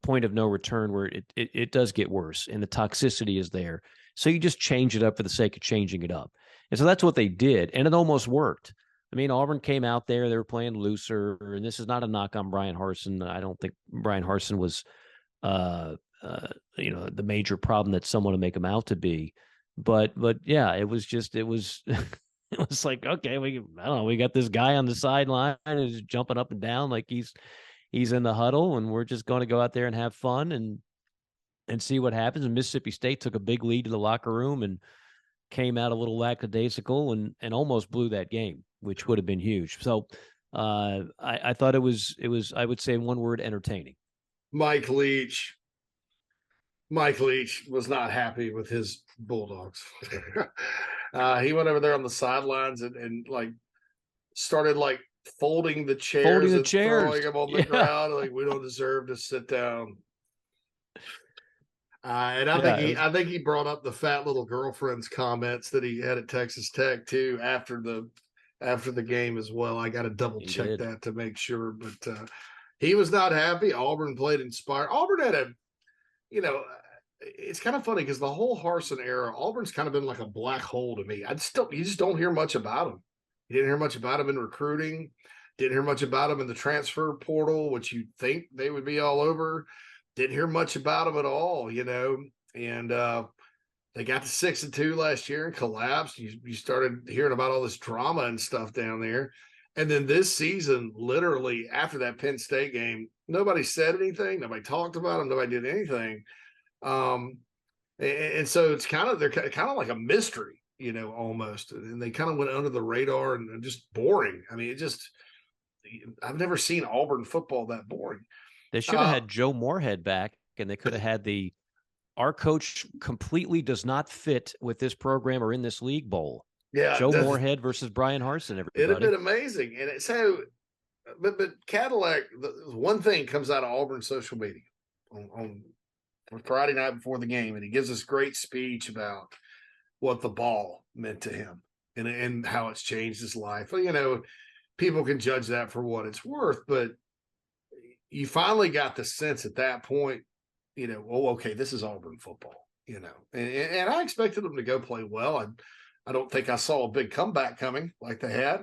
point of no return where it does get worse and the toxicity is there. So you just change it up for the sake of changing it up. And so that's what they did. And it almost worked. I mean, Auburn came out there, they were playing looser, and this is not a knock on Brian Harsin. I don't think Brian Harsin was, the major problem that someone would make him out to be. But yeah, it was it was like, okay, we got this guy on the sideline who's jumping up and down like he's in the huddle, and we're just going to go out there and have fun and see what happens. And Mississippi State took a big lead to the locker room and came out a little lackadaisical and almost blew that game, which would have been huge. So I thought it was, I would say one word, entertaining. Mike Leach was not happy with his Bulldogs. He went over there on the sidelines and like started like folding the chairs and throwing them on the ground. Like, we don't deserve to sit down. And I think he brought up the fat little girlfriend's comments that he had at Texas Tech too after the game as well. I got to double check that to make sure, but he was not happy. Auburn played inspired. Auburn had it's kind of funny because the whole Harsin era, Auburn's kind of been like a black hole to me. You just don't hear much about him. You didn't hear much about him in recruiting. Didn't hear much about him in the transfer portal, which you'd think they would be all over. Didn't hear much about him at all, and they got to 6-2 last year and collapsed. You started hearing about all this drama and stuff down there. And then this season, literally after that Penn State game, nobody said anything. Nobody talked about him. Nobody did anything. And so they're kind of like a mystery, almost. And they kind of went under the radar and just boring. I mean, I've never seen Auburn football that boring. They should have had Joe Moorhead back, and they could have had our coach completely does not fit with this program or in this league bowl. Yeah, Joe Moorhead versus Brian Harsin, it'd have everybody. been amazing. And it's so, but Cadillac, the one thing comes out of Auburn social media on Friday night before the game, and he gives this great speech about what the ball meant to him and how it's changed his life. Well, you know, people can judge that for what it's worth, but you finally got the sense at that point, you know, oh, okay, this is Auburn football, you know, and I expected them to go play well. I don't think I saw a big comeback coming like they had.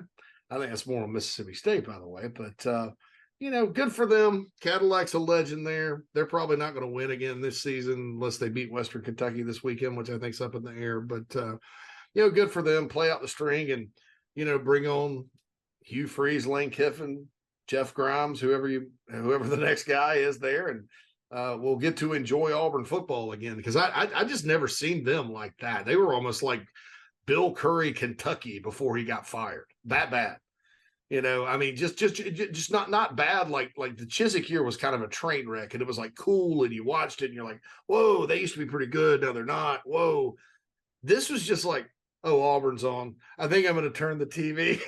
I think that's more on Mississippi State, by the way, but you know, good for them. Cadillac's a legend there. They're probably not going to win again this season unless they beat Western Kentucky this weekend, which I think's up in the air. But you know, good for them. Play out the string and, you know, bring on Hugh Freeze, Lane Kiffin, Jeff Grimes, whoever the next guy is there, and we'll get to enjoy Auburn football again, because I just never seen them like that. They were almost like Bill Curry, Kentucky before he got fired. That bad. You know, I mean, just not bad. Like the Chiswick year was kind of a train wreck, and it was like cool, and you watched it, and you're like, whoa, they used to be pretty good. Now they're not. Whoa, this was just like, oh, Auburn's on. I think I'm going to turn the TV.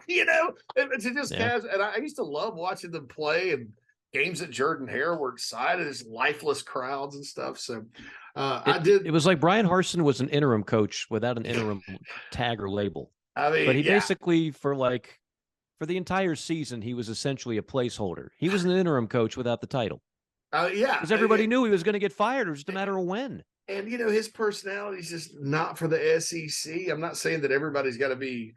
You know, to just cast. And I used to love watching them play, and games at Jordan Hare were excited, as lifeless crowds and stuff. So I did. It was like Brian Harsin was an interim coach without an interim tag or label. I mean, but he basically for the entire season, he was essentially a placeholder. He was an interim coach without the title. Because everybody knew he was going to get fired. It was just a matter of when. And, you know, his personality is just not for the SEC. I'm not saying that everybody's got to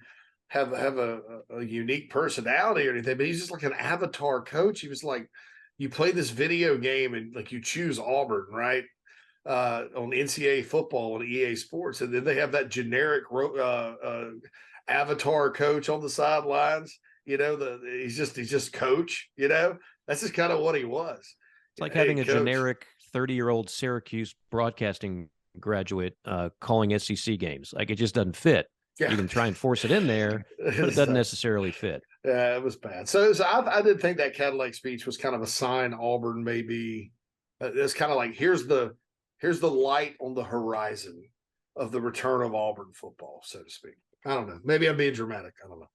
have a unique personality or anything, but he's just like an avatar coach. He was like, you play this video game and like you choose Auburn, right? On NCAA football and EA Sports, and then they have that generic avatar coach on the sidelines. You know, he's just coach. You know, that's just kind of what he was. It's like having a generic 30-year-old Syracuse broadcasting graduate calling SEC games. Like, it just doesn't fit. Yeah. You can try and force it in there, but it doesn't necessarily fit. Yeah, it was bad. So I did think that Cadillac speech was kind of a sign Auburn maybe. It's kind of like here's the light on the horizon of the return of Auburn football, so to speak. I don't know. Maybe I'm being dramatic. I don't know.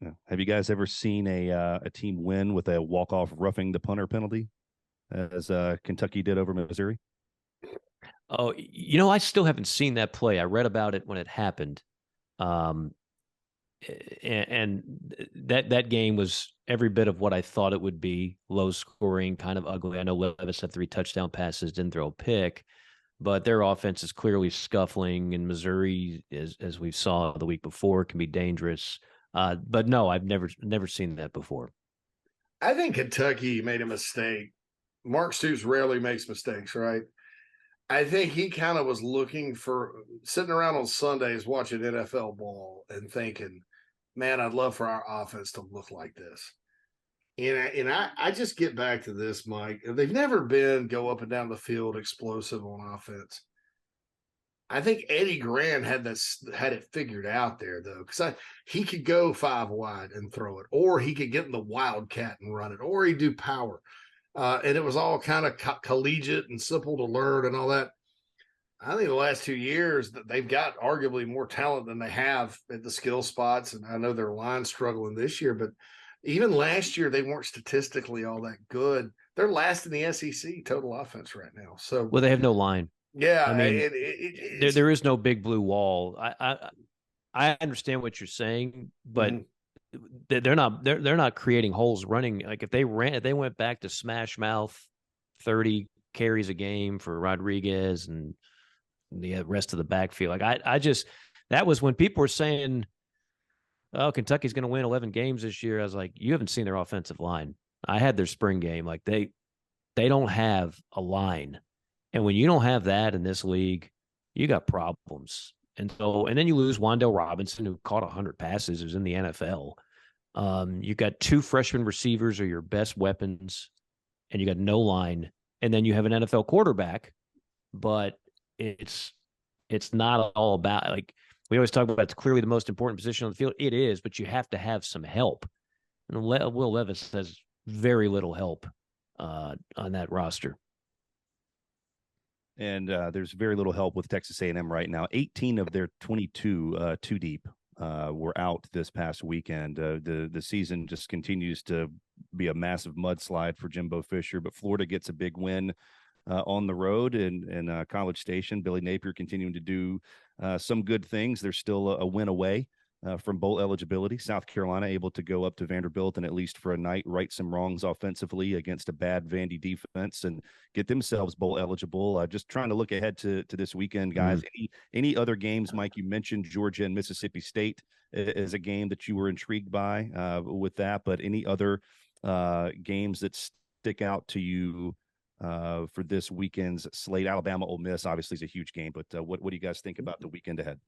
Yeah. Have you guys ever seen a team win with a walk-off roughing the punter penalty, as Kentucky did over Missouri? Oh, you know, I still haven't seen that play. I read about it when it happened. And that game was every bit of what I thought it would be. Low scoring, kind of ugly. I know Levis had 3 touchdown passes, didn't throw a pick, but their offense is clearly scuffling, and Missouri, as we saw the week before, can be dangerous. But no, I've never seen that before. I think Kentucky made a mistake. Mark Stoops rarely makes mistakes, right? I think he kind of was looking for sitting around on Sundays watching NFL ball and thinking, man, I'd love for our offense to look like this. And I just get back to this, Mike. They've never been go up and down the field explosive on offense. I think Eddie Grant had it figured out there, though, because he could go 5 wide and throw it, or he could get in the wildcat and run it, or he'd do power. And it was all kind of collegiate and simple to learn and all that. I think the last 2 years that they've got arguably more talent than they have at the skill spots. And I know their line's struggling this year, but even last year, they weren't statistically all that good. They're last in the SEC total offense right now. So, well, they have no line. Yeah. I mean, there is no big blue wall. I understand what you're saying, but they're not creating holes running. Like if they went back to smash mouth 30 carries a game for Rodriguez and the rest of the backfield. Like I just, that was when people were saying, oh, Kentucky's going to win 11 games this year. I was like, you haven't seen their offensive line. I had their spring game. Like they don't have a line. And when you don't have that in this league, you got problems. And then you lose Wan'Dale Robinson, who caught 100 passes, who's in the NFL. You got 2 freshman receivers are your best weapons, and you got no line. And then you have an NFL quarterback, but it's not all about, like we always talk about, it's clearly the most important position on the field. It is, but you have to have some help. And Will Levis has very little help on that roster. and there's very little help with Texas A&M right now. 18 of their 22 two deep were out this past weekend. The season just continues to be a massive mudslide for Jimbo Fisher, but Florida gets a big win on the road in College Station. Billy Napier continuing to do some good things. They're still a win away from bowl eligibility. South Carolina able to go up to Vanderbilt and at least for a night right some wrongs offensively against a bad Vandy defense and get themselves bowl eligible. Just trying to look ahead to this weekend, guys. Any other games, Mike? You mentioned Georgia and Mississippi State as a game that you were intrigued by with that, but any other games that stick out to you for this weekend's slate? Alabama, Ole Miss obviously is a huge game, but what do you guys think about the weekend ahead?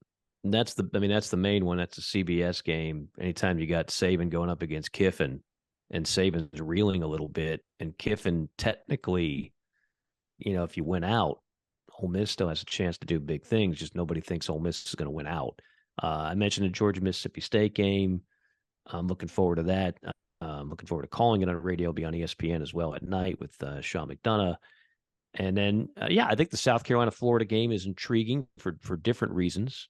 That's the main one. That's a CBS game. Anytime you got Saban going up against Kiffin, and Saban's reeling a little bit, and Kiffin technically, if you win out, Ole Miss still has a chance to do big things. Just nobody thinks Ole Miss is going to win out. I mentioned the Georgia Mississippi State game. I'm looking forward to that. I'm looking forward to calling it on radio. It'll be on ESPN as well at night with Sean McDonough. And then, I think the South Carolina Florida game is intriguing for different reasons.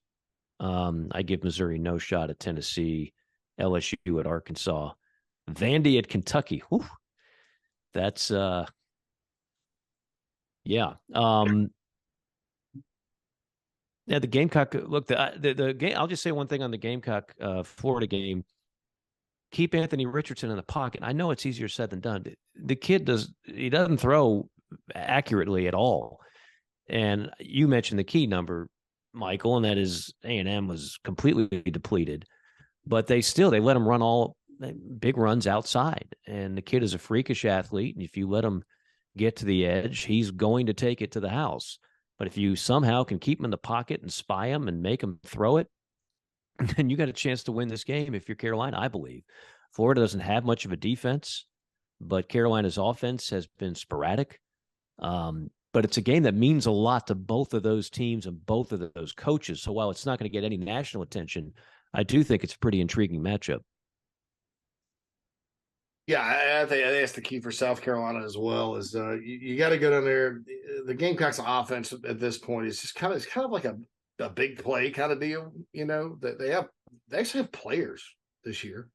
I give Missouri no shot at Tennessee, LSU at Arkansas, Vandy at Kentucky. Whew. That's yeah. The Gamecock. Look, the game. I'll just say one thing on the Gamecock Florida game. Keep Anthony Richardson in the pocket. I know it's easier said than done. The kid doesn't throw accurately at all. And you mentioned the key number, Michael, and that is A&M was completely depleted, but they let him run all big runs outside. And the kid is a freakish athlete. And if you let him get to the edge, he's going to take it to the house. But if you somehow can keep him in the pocket and spy him and make him throw it, then you got a chance to win this game if you're Carolina, I believe. Florida doesn't have much of a defense, but Carolina's offense has been sporadic. But it's a game that means a lot to both of those teams and both of those coaches. So while it's not going to get any national attention, I do think it's a pretty intriguing matchup. Yeah, I think that's the key for South Carolina as well. Is you got to go down there. The Gamecocks' offense at this point is just kind of like a big play kind of deal. That they actually have players this year,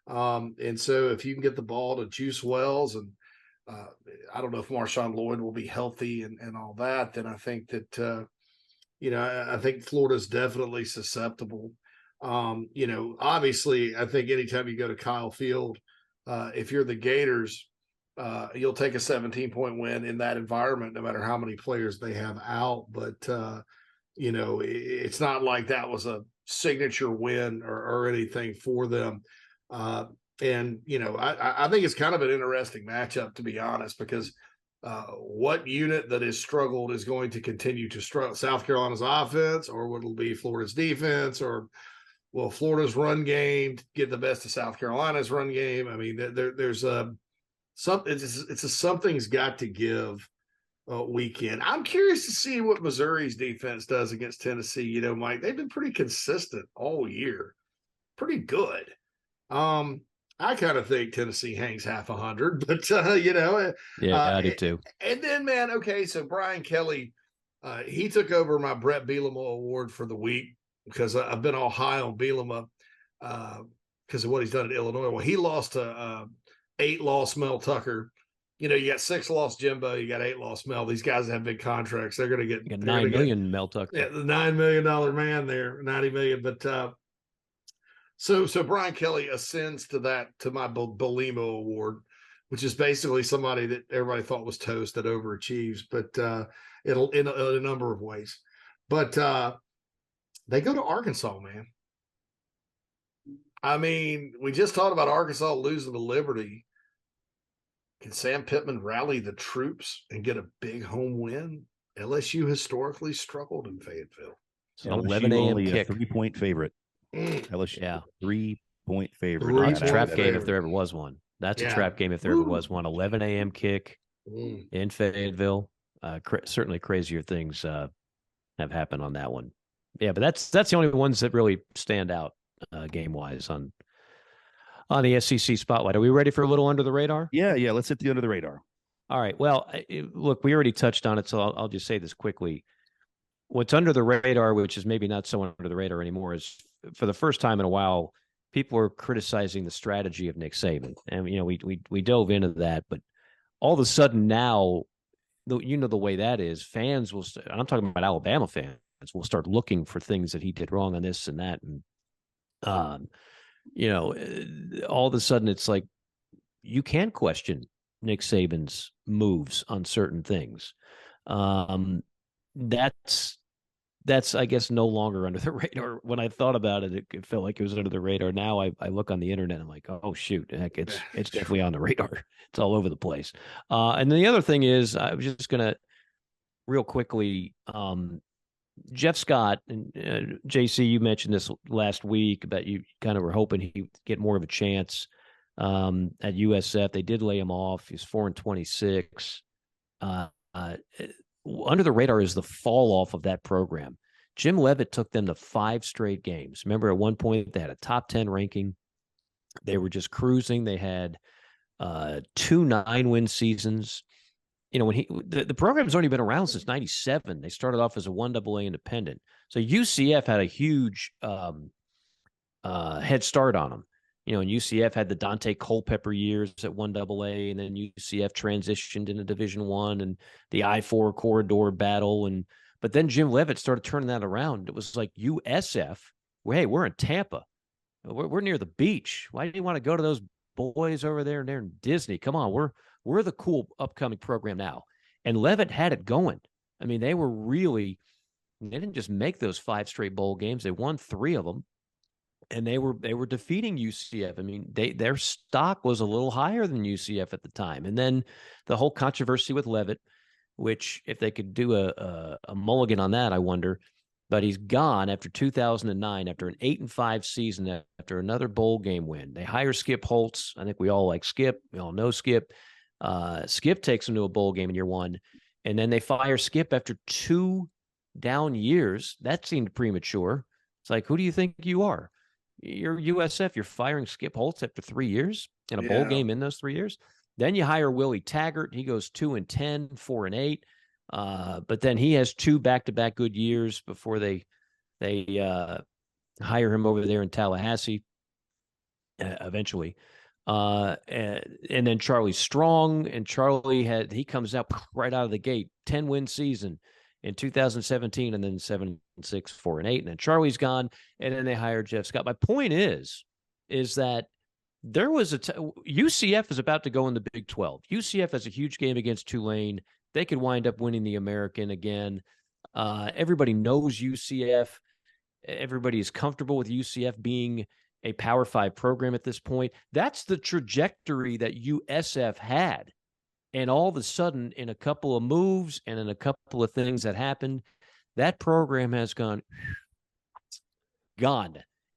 and so if you can get the ball to Juice Wells and I don't know if Marshawn Lloyd will be healthy and all that, then I think that I think Florida's definitely susceptible. Obviously, I think anytime you go to Kyle Field, if you're the Gators, you'll take a 17-point win in that environment, no matter how many players they have out. But it's not like that was a signature win or anything for them. And I think it's kind of an interesting matchup, to be honest, because what unit that has struggled is going to continue to struggle? South Carolina's offense, or what will be Florida's defense, or will Florida's run game get the best of South Carolina's run game? I mean, there's something's got to give weekend. I'm curious to see what Missouri's defense does against Tennessee. Mike, they've been pretty consistent all year, pretty good. I kind of think Tennessee hangs half 100, but I do too. And then, man, okay, so Brian Kelly, he took over my Brett Bielema award for the week because I've been all high on Bielema because of what he's done at Illinois. Well, he lost to 8-loss Mel Tucker. You got 6-loss Jimbo, you got 8-loss Mel. These guys have big contracts. They're going to get $9 million Mel Tucker. Yeah, the $9 million man there, $90 million, but. So Brian Kelly ascends to my Bielema award, which is basically somebody that everybody thought was toast that overachieves, but it'll in a number of ways. But they go to Arkansas, man. I mean, we just talked about Arkansas losing to Liberty. Can Sam Pittman rally the troops and get a big home win? LSU historically struggled in Fayetteville. So 11 a.m. kick. A 3-point favorite. LSU, yeah, 3-point favorite. That's a trap game if there ever was one. That's a trap game if there ever was one. 11 a.m. kick in Fayetteville. Certainly crazier things have happened on that one. Yeah, but that's the only ones that really stand out game wise on the SEC spotlight. Are we ready for a little under the radar? Yeah. Let's hit the under the radar. All right. Well, look, we already touched on it, so I'll just say this quickly. What's under the radar, which is maybe not so under the radar anymore, is for the first time in a while, people are criticizing the strategy of Nick Saban, and we dove into that, but all of a sudden now, the way that is, fans will. I'm talking about Alabama fans will start looking for things that he did wrong on this and that, and um, all of a sudden it's like you can question Nick Saban's moves on certain things. Um, that's I guess no longer under the radar. When I thought about it, it felt like it was under the radar. Now I look on the internet, I'm like, oh shoot, heck, it's definitely on the radar. It's all over the place. And then the other thing is, I was just gonna real quickly, Jeff Scott and JC, you mentioned this last week about you kind of were hoping he'd get more of a chance at USF. They did lay him off. He's 4-26. Under the radar is the fall off of that program. Jim Leavitt took them to 5 straight games. Remember, at one point they had a top 10 ranking. They were just cruising. They had 2 9-win seasons. When the program's only been around since '97. They started off as a 1AA independent. So UCF had a huge head start on them. And UCF had the Dante Culpepper years at 1AA, and then UCF transitioned into Division I and the I-4 corridor battle. But then Jim Leavitt started turning that around. It was like USF. Well, hey, we're in Tampa. We're near the beach. Why do you want to go to those boys over there and they're in Disney? Come on, we're the cool upcoming program now. And Leavitt had it going. I mean, they didn't just make those 5 straight bowl games. They won 3 of them. And they were defeating UCF. I mean, their stock was a little higher than UCF at the time. And then the whole controversy with Leavitt, which if they could do a mulligan on that, I wonder. But he's gone after 2009, after an 8-5 season, after another bowl game win. They hire Skip Holtz. I think we all like Skip. We all know Skip. Skip takes him to a bowl game in year 1, and then they fire Skip after 2 down years. That seemed premature. It's like, who do you think you are? You're USF. You're firing Skip Holtz after 3 years in a bowl game in those 3 years. Then you hire Willie Taggart. He goes 2-10, 4-8. But then he has 2 back-to-back good years before they hire him over there in Tallahassee eventually. And then Charlie Strong, and he comes out right out of the gate, 10-win season in 2017, and then 7-6, 4-8, and then Charlie's gone, and then they hired Jeff Scott. My point is that there was UCF is about to go in the Big 12. UCF has a huge game against Tulane. They could wind up winning the American again. Everybody knows UCF. Everybody is comfortable with UCF being a Power 5 program at this point. That's the trajectory that USF had. And all of a sudden, in a couple of moves and in a couple of things that happened, that program has gone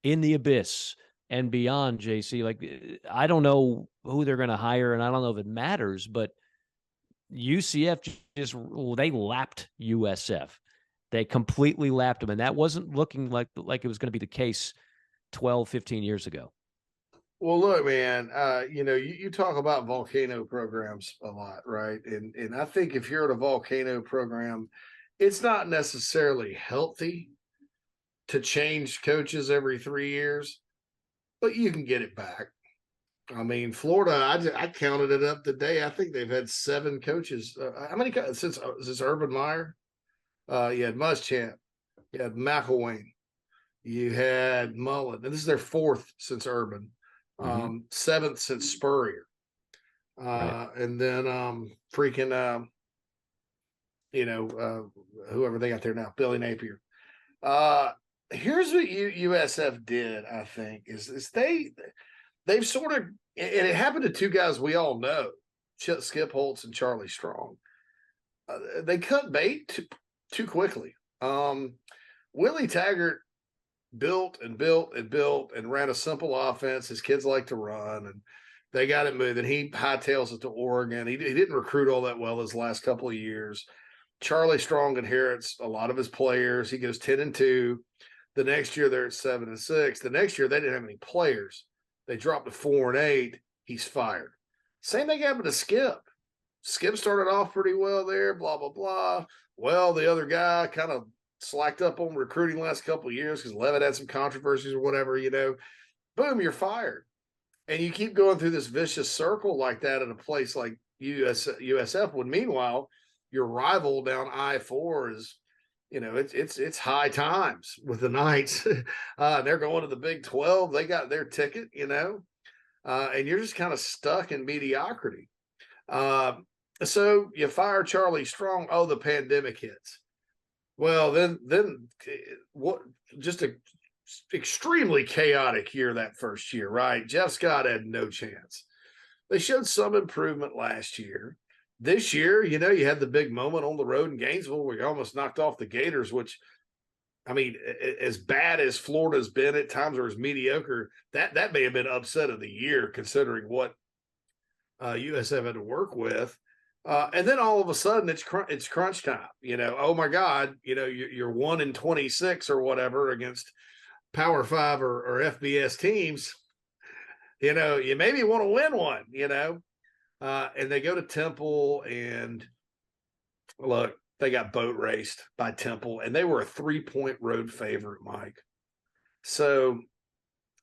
in the abyss and beyond, JC. Like, I don't know who they're going to hire, and I don't know if it matters, but UCF they lapped USF. They completely lapped them, and that wasn't looking like it was going to be the case 12, 15 years ago. Well, look, man, you talk about volcano programs a lot, right? And I think if you're at a volcano program, it's not necessarily healthy to change coaches every 3 years, but you can get it back. I mean, Florida, I counted it up today. I think they've had 7 coaches. How many since Urban Meyer? You had Muschamp, you had McElwain, you had Mullen, and this is their 4th since Urban. 7th since Spurrier, right. And then whoever they got there now, Billy Napier. Here's what USF did. I think is they've sort of, and it happened to 2 guys we all know, Skip Holtz and Charlie Strong. They cut bait too quickly. Willie Taggart built and ran a simple offense his kids like to run, and they got it moving. He hightails it to Oregon. He didn't recruit all that well his last couple of years. Charlie Strong inherits a lot of his players. He goes 10-2. The next year they're at 7-6. The next year they didn't have any players. They dropped to 4-8. He's fired. Same thing happened to Skip. Skip started off pretty well there, blah, blah, blah. Well, the other guy kind of slacked up on recruiting last couple of years because Levitt had some controversies or whatever, boom, you're fired. And you keep going through this vicious circle like that at a place like USF, when meanwhile, your rival down I-4 is, it's high times with the Knights. They're going to the Big 12. They got their ticket, and you're just kind of stuck in mediocrity. So you fire Charlie Strong. Oh, the pandemic hits. Well, then what? Just a extremely chaotic year that first year, right? Jeff Scott had no chance. They showed some improvement last year. This year, you had the big moment on the road in Gainesville where you almost knocked off the Gators, which, I mean, as bad as Florida's been at times, or as mediocre, that may have been upset of the year considering what USF had to work with. And then all of a sudden it's crunch time. Oh my God, you're 1-26 or whatever against Power 5 or FBS teams. You maybe want to win one. And they go to Temple, and look, they got boat raced by Temple, and they were a 3-point road favorite, Mike. So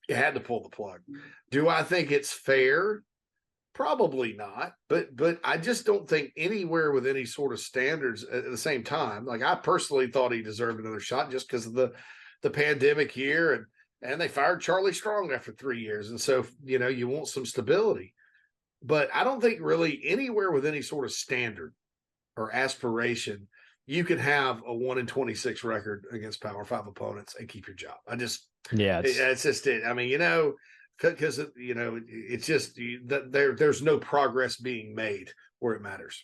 you had to pull the plug. Do I think it's fair? Probably not, but I just don't think anywhere with any sort of standards at the same time. Like, I personally thought he deserved another shot just because of the pandemic year, and they fired Charlie Strong after 3 years. And so, you want some stability, but I don't think really anywhere with any sort of standard or aspiration, you can have a 1-26 record against Power 5 opponents and keep your job. It's just it. I mean, because it's just that there's no progress being made where it matters.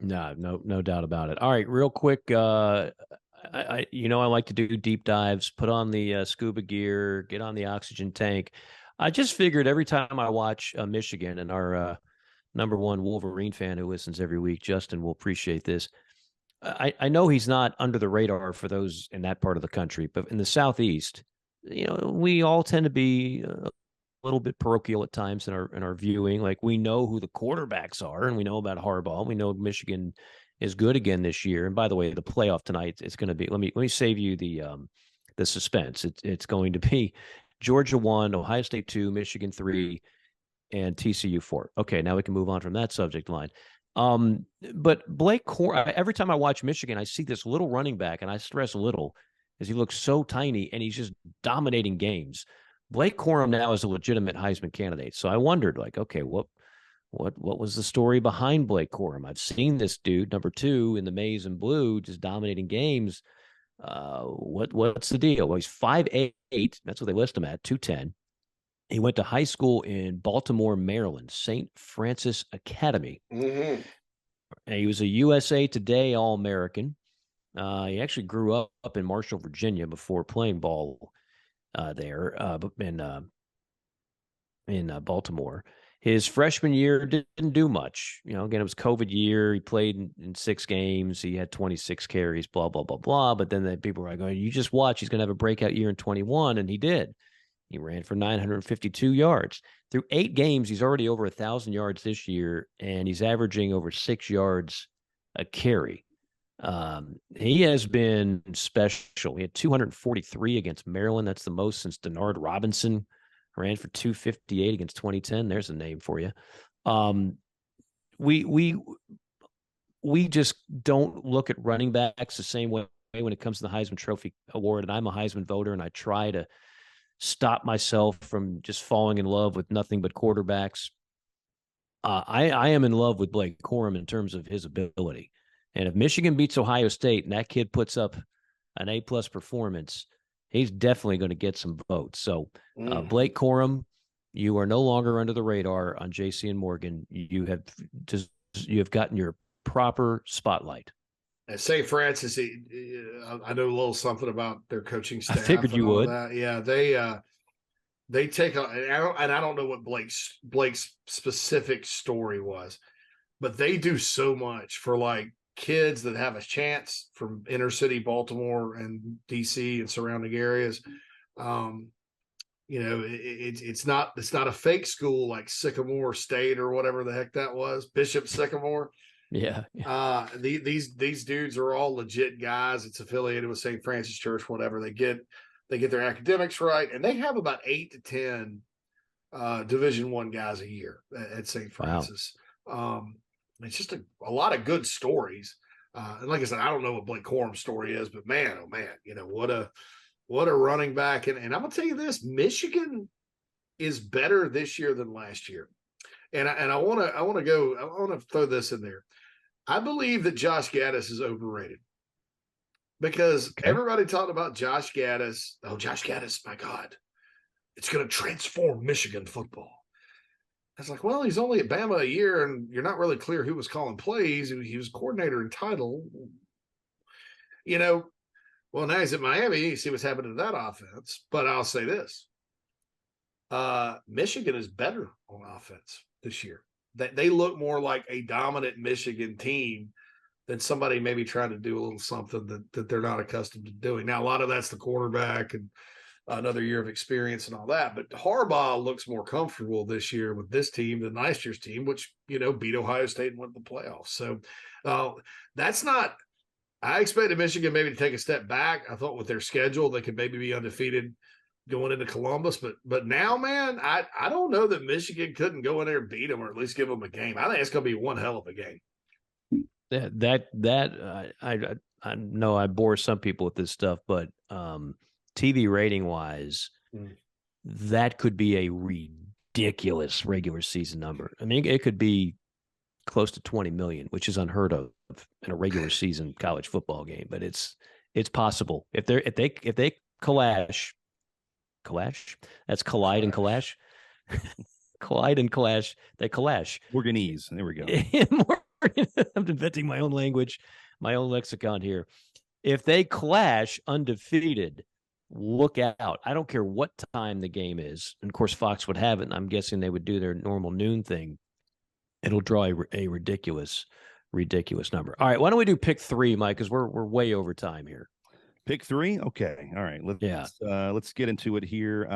No doubt about it. All right, real quick, I like to do deep dives, put on the scuba gear, get on the oxygen tank. I just figured every time I watch Michigan, and our number one Wolverine fan who listens every week, Justin, will appreciate this. I know he's not under the radar for those in that part of the country, but in the Southeast, we all tend to be a little bit parochial at times in our viewing. Like, we know who the quarterbacks are, and we know about Harbaugh. We know Michigan is good again this year. And by the way, the playoff tonight is going to be. Let me save you the suspense. It's going to be Georgia 1, Ohio State 2, Michigan 3, and TCU 4. Okay, now we can move on from that subject line. But Blake Corum, every time I watch Michigan, I see this little running back, and I stress little, as he looks so tiny, and he's just dominating games. Blake Corum now is a legitimate Heisman candidate. So I wondered, like, okay, what was the story behind Blake Corum? I've seen this dude, number 2 in the maize and blue, just dominating games. What's the deal? Well, he's 5'8". That's what they list him at, 210. He went to high school in Baltimore, Maryland, St. Francis Academy. Mm-hmm. And he was a USA Today All-American. He actually grew up in Marshall, Virginia, before playing ball there in Baltimore. His freshman year didn't do much. Again, it was COVID year. He played in 6 games. He had 26 carries, blah, blah, blah, blah. But then people were like, you just watch. He's going to have a breakout year in 21, and he did. He ran for 952 yards. Through 8 games, he's already over 1,000 yards this year, and he's averaging over 6 yards a carry. He has been special. He had 243 against Maryland. That's the most since Denard Robinson ran for 258 against 2010. There's a name for you. We just don't look at running backs the same way when it comes to the Heisman Trophy Award. And I'm a Heisman voter, and I try to stop myself from just falling in love with nothing but quarterbacks. I am in love with Blake Corum in terms of his ability. And if Michigan beats Ohio State and that kid puts up an A+ performance, he's definitely going to get some votes. So Blake Corum, you are no longer under the radar on JC and Morgan. You have gotten your proper spotlight. At St. Francis, I know a little something about their coaching staff. I figured you would. That. Yeah, they take and I don't know what Blake's specific story was, but they do so much for like kids that have a chance from inner city Baltimore and DC and surrounding areas. it's not a fake school like Sycamore State or whatever the heck that was, Bishop Sycamore. Yeah. These dudes are all legit guys. It's affiliated with St. Francis Church, whatever. They get their academics right, and they have about 8 to 10 Division I guys a year at St. Francis. Wow. It's just a lot of good stories. And like I said, I don't know what Blake Corum's story is, but man, oh man, what a running back. And I'm gonna tell you this, Michigan is better this year than last year. And I want to throw this in there. I believe that Josh Gaddis is overrated because everybody talked about Josh Gaddis. Oh, Josh Gaddis, my God, it's going to transform Michigan football. I was like, well, he's only at Bama a year, and you're not really clear who was calling plays. He was coordinator in title. Well, now he's at Miami. You see what's happening to that offense. But I'll say this. Michigan is better on offense this year. They look more like a dominant Michigan team than somebody maybe trying to do a little something that they're not accustomed to doing. Now, a lot of that's the quarterback and another year of experience and all that. But Harbaugh looks more comfortable this year with this team than last year's team, which, beat Ohio State and went to the playoffs. So that's not – I expected Michigan maybe to take a step back. I thought with their schedule they could maybe be undefeated going into Columbus, but now, man, I don't know that Michigan couldn't go in there and beat them or at least give them a game. I think it's going to be one hell of a game. I know I bore some people with this stuff, but TV rating wise, that could be a ridiculous regular season number. I mean, it could be close to 20 million, which is unheard of in a regular season college football game, but it's possible if they clash. That's collide and clash. Collide and clash. They clash. Morganese. There we go. I'm inventing my own language, my own lexicon here. If they clash undefeated, look out. I don't care what time the game is. And of course, Fox would have it, and I'm guessing they would do their normal noon thing. It'll draw a ridiculous number. All right, why don't we do pick 3, Mike, because we're way over time here. Pick 3? Okay. All right. Let's get into it here.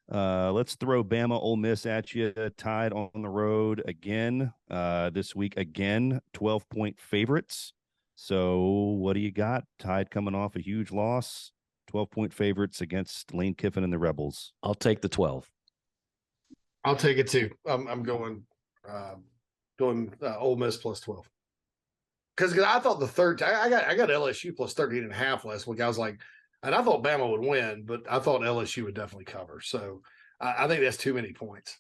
Let's throw Bama Ole Miss at you. Tied on the road again this week. Again, 12-point favorites. So what do you got? Tide coming off a huge loss. 12-point favorites against Lane Kiffin and the Rebels. I'll take the 12. I'll take it too. I'm going Ole Miss plus 12. Because I thought the third I got LSU plus 13.5 last week. I was like, and I thought Bama would win, but I thought LSU would definitely cover. So I think that's too many points.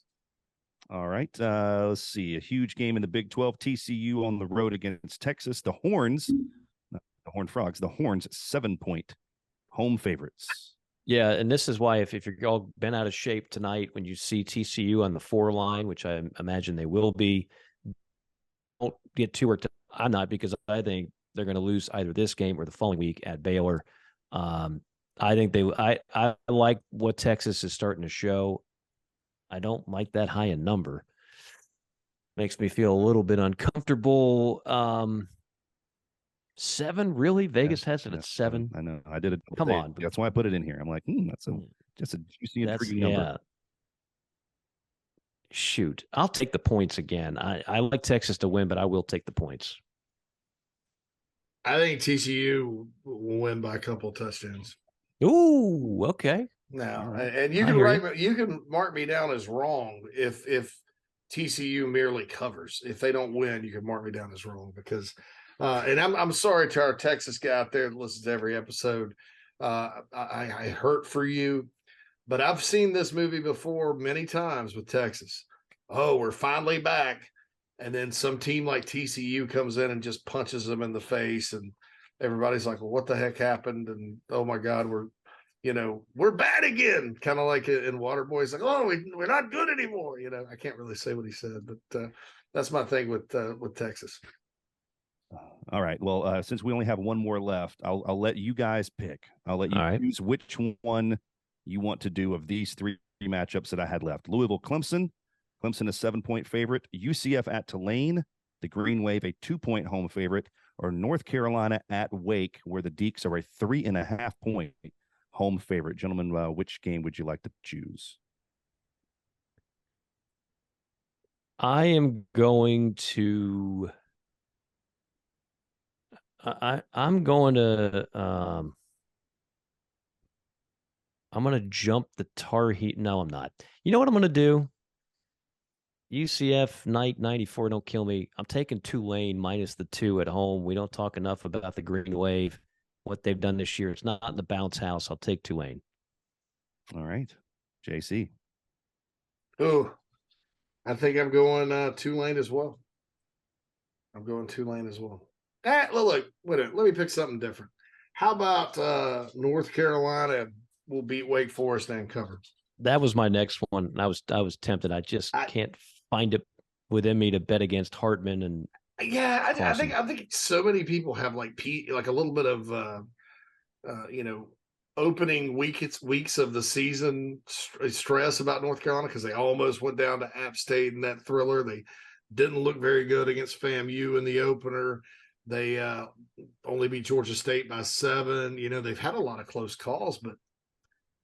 All right. Let's see. A huge game in the Big 12. TCU on the road against Texas. The Horns, not the Horned Frogs, the Horns 7-point home favorites. Yeah, and this is why if you're all been out of shape tonight, when you see TCU on the 4 line, which I imagine they will be, don't get too worked up. I'm not, because I think they're going to lose either this game or the following week at Baylor. I think I like what Texas is starting to show. I don't like that high a number. Makes me feel a little bit uncomfortable. 7, really? Vegas has it at 7. I know. I did it. Come on. That's why I put it in here. I'm like, that's just a juicy, intriguing number. Yeah. Shoot, I'll take the points again. I like Texas to win, but I will take the points. I think TCU will win by a couple of touchdowns. Ooh, okay. Now, and you can mark me down as wrong if TCU merely covers. If they don't win, you can mark me down as wrong because, and I'm sorry to our Texas guy out there that listens to every episode. I hurt for you. But I've seen this movie before many times with Texas. Oh, we're finally back. And then some team like TCU comes in and just punches them in the face. And everybody's like, well, what the heck happened? And, oh, my God, we're bad again. Kind of like in Waterboy. Like, oh, we're not good anymore. I can't really say what he said. But that's my thing with Texas. All right. Well, since we only have one more left, I'll let you guys pick. I'll let you choose which one you want to do of these 3 matchups that I had left. Louisville, Clemson. Clemson a 7-point favorite. UCF at Tulane. The Green Wave a 2-point home favorite. Or North Carolina at Wake, where the Deacs are a 3.5-point home favorite. Gentlemen, which game would you like to choose? I am going to. I'm going to. I'm going to jump the Tar Heel. No, I'm not. You know what I'm going to do? UCF night 94. Don't kill me. I'm taking Tulane minus the 2 at home. We don't talk enough about the Green Wave, what they've done this year. It's not in the bounce house. I'll take Tulane. All right, JC. Oh, I think I'm going Tulane as well. I'm going Tulane as well. Look, wait, let me pick something different. How about North Carolina will beat Wake Forest and cover? That was my next one. I was tempted. I just can't find it within me to bet against Hartman and. Yeah, I think so many people have like a little bit of opening weeks of the season stress about North Carolina because they almost went down to App State in that thriller. They didn't look very good against FAMU in the opener. They only beat Georgia State by 7. They've had a lot of close calls, but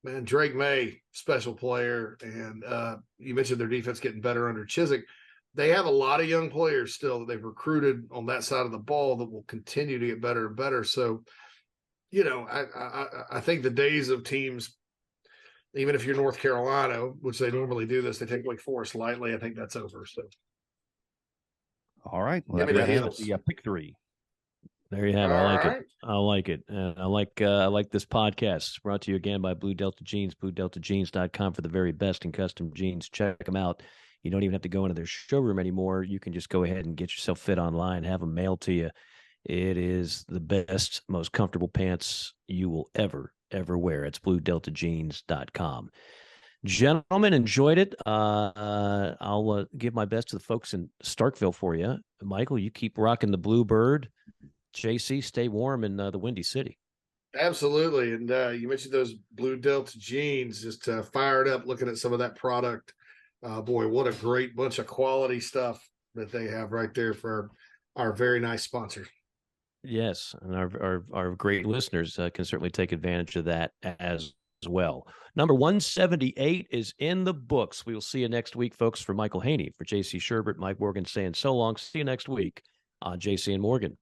man, Drake May, special player, and you mentioned their defense getting better under Chizik. They have a lot of young players still that they've recruited on that side of the ball that will continue to get better and better. So, I think the days of teams, even if you're North Carolina, which they normally do this, they take Wake Forest lightly. I think that's over. So, all right, well, the pick 3. There you have it. I like it. I like this podcast. Brought to you again by Blue Delta Jeans, BlueDeltaJeans.com for the very best in custom jeans. Check them out. You don't even have to go into their showroom anymore. You can just go ahead and get yourself fit online, have them mailed to you. It is the best, most comfortable pants you will ever wear. It's BlueDeltaJeans.com. Gentlemen, enjoyed it. I'll give my best to the folks in Starkville for you. Michael, you keep rocking the Bluebird. JC, stay warm in the Windy City. Absolutely. And you mentioned those Blue Delta jeans, just fired up looking at some of that product. Boy, what a great bunch of quality stuff that they have right there for our very nice sponsor. Yes, and our great listeners can certainly take advantage of that as well. Number 178 is in the books. We will see you next week, folks. For Michael Haney, for JC Sherbert, Mike Morgan saying so long. See you next week on JC and Morgan.